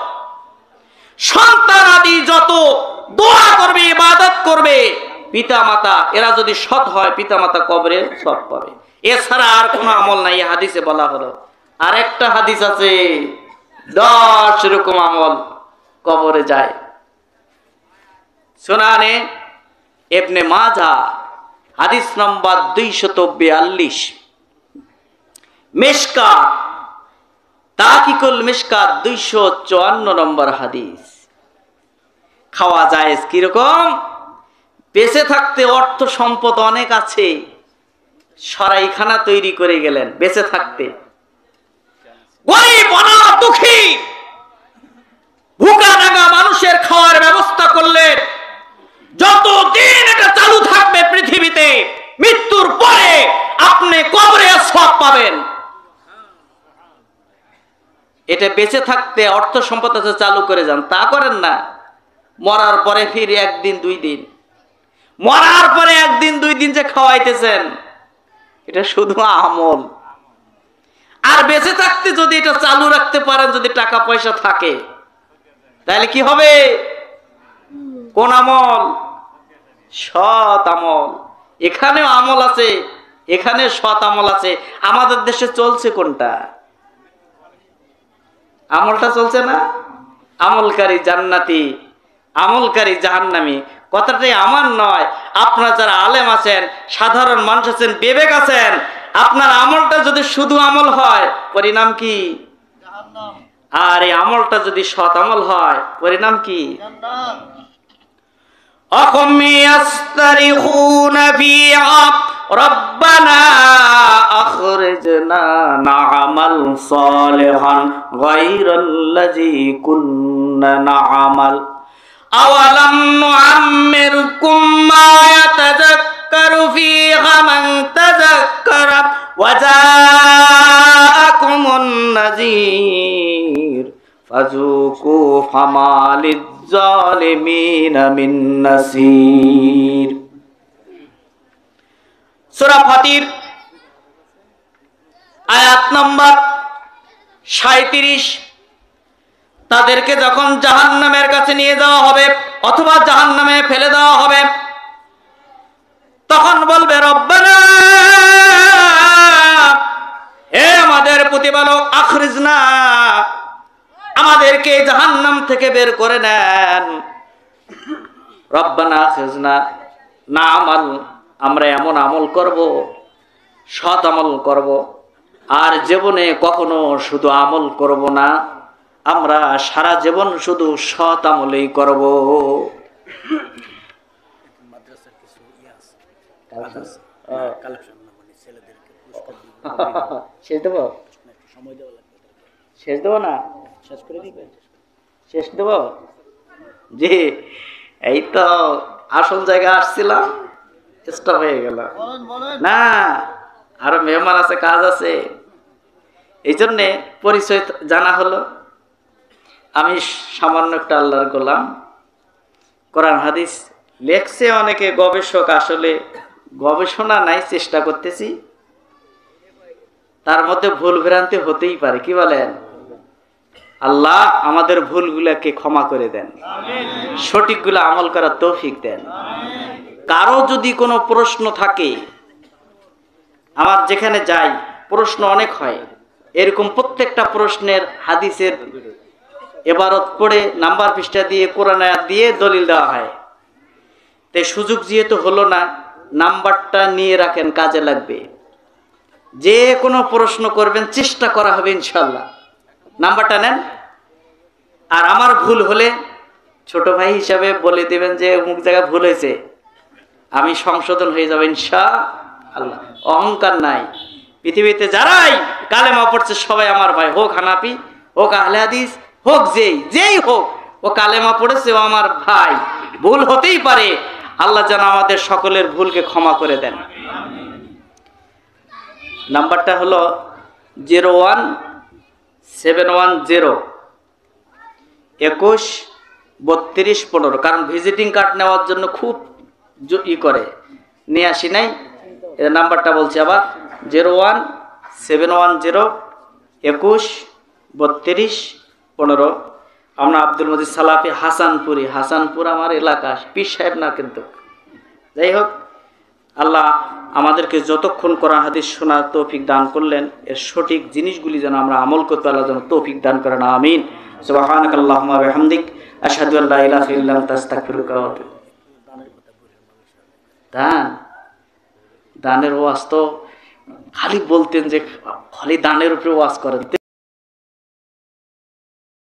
সন্তান আদি যত দোয়া করবে, ইবাদত করবে, পিতা মাতা এরা যদি সৎ হয় পিতা মাতা কবরে সৎ পাবে। এছাড়া আর কোনো আমল নাই, হাদিসে বলা হলো। আরেকটা হাদিস আছে 10 রকম আমল কবরে যায়, সুনানে ইবনে মাজাহ হাদিস নম্বর 242, মিশকাত তাকিকুল মিশকাত 254 নম্বর হাদিস। খাওয়া জায়েজ কিরকম? বেঁচে থাকতে অর্থ সম্পদ অনেক আছে, সরাইখানা তৈরি করে গেলেন বেঁচে থাকতে, গরিব অনাথ দুঃখী ভুকা নাগা মানুষের খাওয়ার ব্যবস্থা করলেন। যতদিন এটা চালু থাকবে পৃথিবীতে, মৃত্যুর পরে আপনি কবরে সওয়াব পাবেন। এটা বেঁচে থাকতে অর্থ সম্পদ আছে চালু করে যান, তা করেন না। মরার পরে ফির একদিন দুই দিন, মরার পরে একদিন দুই দিন যে খাওয়াইতেছেন, এটা শুধু আমল। আর বেঁচে থাকতে যদি এটা চালু রাখতে পারেন, যদি টাকা পয়সা থাকে, তাহলে কি হবে? কোন আমল? সৎ আমল। এখানেও আমল আছে, এখানে সৎ আমল আছে। আমাদের দেশে চলছে কোনটা? আমলটা চলছে না। আমলকারী জান্নাতি, আমলকারী জাহান্নামী, কথাটাই আমার নয়। আপনারা যারা আলেম আছেন, সাধারণ মানুষ আছেন, বিবেক আছেন, আপনার আমলটা যদি শুধু আমল হয়, পরিণাম কি? আর এই আমলটা যদি সৎ আমল হয়, পরিণাম কি? অকম ইয়াস্তারিখুনা ফিহা রব্বানা আখরিজনা না'মাল সালিহান গায়রাল্লাযী কুন্না না'মাল আওয়ালাম নুআম্মিরকুম মা ইয়াতাযাক্কারু ফীহা মান তাযাক্কারা ওয়া জাআকুমুন নাযীর ফাযুকু ফামা লিয-যালিমিনা মিন নাসীর। সূরা ফাতির আয়াত নম্বর 37। তাদেরকে যখন জাহান্নামের কাছে নিয়ে যাওয়া হবে অথবা জাহান্নামে ফেলে দেওয়া হবে, তখন বলবে রব্বানা, হে আমাদের প্রতিপালক, আখরিজনা, আমাদেরকে জাহান্নাম থেকে বের করে নেন। রব্বানা আখরিজনা না'মাল, আমরা এমন আমল করব, সৎ আমল করব, আর জীবনে কখনো শুধু আমল করব না, আমরা সারা জীবন শুধু সৎ আমলই করব। শেষ দেব? শেষ দেব না? শেষ করে দিবে? শেষ দেব? জি, এই তো আসল জায়গা আসছিলাম, স্টপ হয়ে গেল না। আরো মেহমান আছে, কাজ আছে, এই জন্যে পরিচয় জানা হলো। আমি সামান্য একটা আল্লাহর গোলাম, কোরআন হাদিস লেখছে অনেকে গবেষক, আসলে গবেষণা নাই, চেষ্টা করতেছি। তার মধ্যে ভুল ভ্রান্তি হতেই পারে, কি বলেন? আল্লাহ আমাদের ভুলগুলাকে ক্ষমা করে দেন, সঠিকগুলো আমল করার তৌফিক দেন। কারো যদি কোনো প্রশ্ন থাকে, আমার যেখানে যাই প্রশ্ন অনেক হয়, এরকম প্রত্যেকটা প্রশ্নের হাদিসের ইবারত পড়ে নাম্বার পৃষ্ঠা দিয়ে কোরআন আয়াত দিয়ে দলিল দেওয়া হয়। তাই সুযোগ যেহেতু হলো না, নাম্বারটা নিয়ে রাখেন, কাজে লাগবে। যে কোনো প্রশ্ন করবেন, চেষ্টা করা হবে ইনশাল্লাহ। নাম্বারটা নেন। আর আমার ভুল হলে ছোট ভাই হিসাবে বলে দেবেন যে অমুক জায়গায় ভুল হয়েছে, আমি সংশোধন হয়ে যাবে ইনশাআল্লাহ। অহংকার নাই। পৃথিবীতে যারাই কালেমা পড়ছে সবাই আমার ভাই, হোক হানাফি, হোক আহলে হাদিস, হোক যেই হোক, ও কালেমা পড়েছে, ও আমার ভাই। ভুল হতেই পারে, আল্লাহ যেন আমাদের সকলের ভুলকে ক্ষমা করে দেন। নাম্বারটা হলো 01710 21 32 15। কারণ ভিজিটিং কার্ড নেওয়ার জন্য খুব করে নিয়ে আসি নাই, এর নাম্বারটা বলছি আবার, 01710 21 32 15। আমরা আব্দুল মজিদ সালাফি, হাসানপুরি। হাসানপুর আমার এলাকা, পীর সাহেব না কিন্তু। যাই হোক, আল্লাহ আমাদেরকে যতক্ষণ কোরআন হাদিস শোনার তৌফিক দান করলেন, এর সঠিক জিনিসগুলি যেন আমরা আমল করতে আল্লাহ যেন তৌফিক দান করেন। আমিন। সুবহানাকাল্লাহুম্মা ওয়া বিহামদিক, আশহাদু আল্লা ইলাহা ইল্লা আনতা, আস্তাগফিরুকা ওয়া আতুবু ইলাইক। দান, দানের ওয়াজ তো খালি বলতেন যে খালি দানের উপরে ওয়াজ করেন।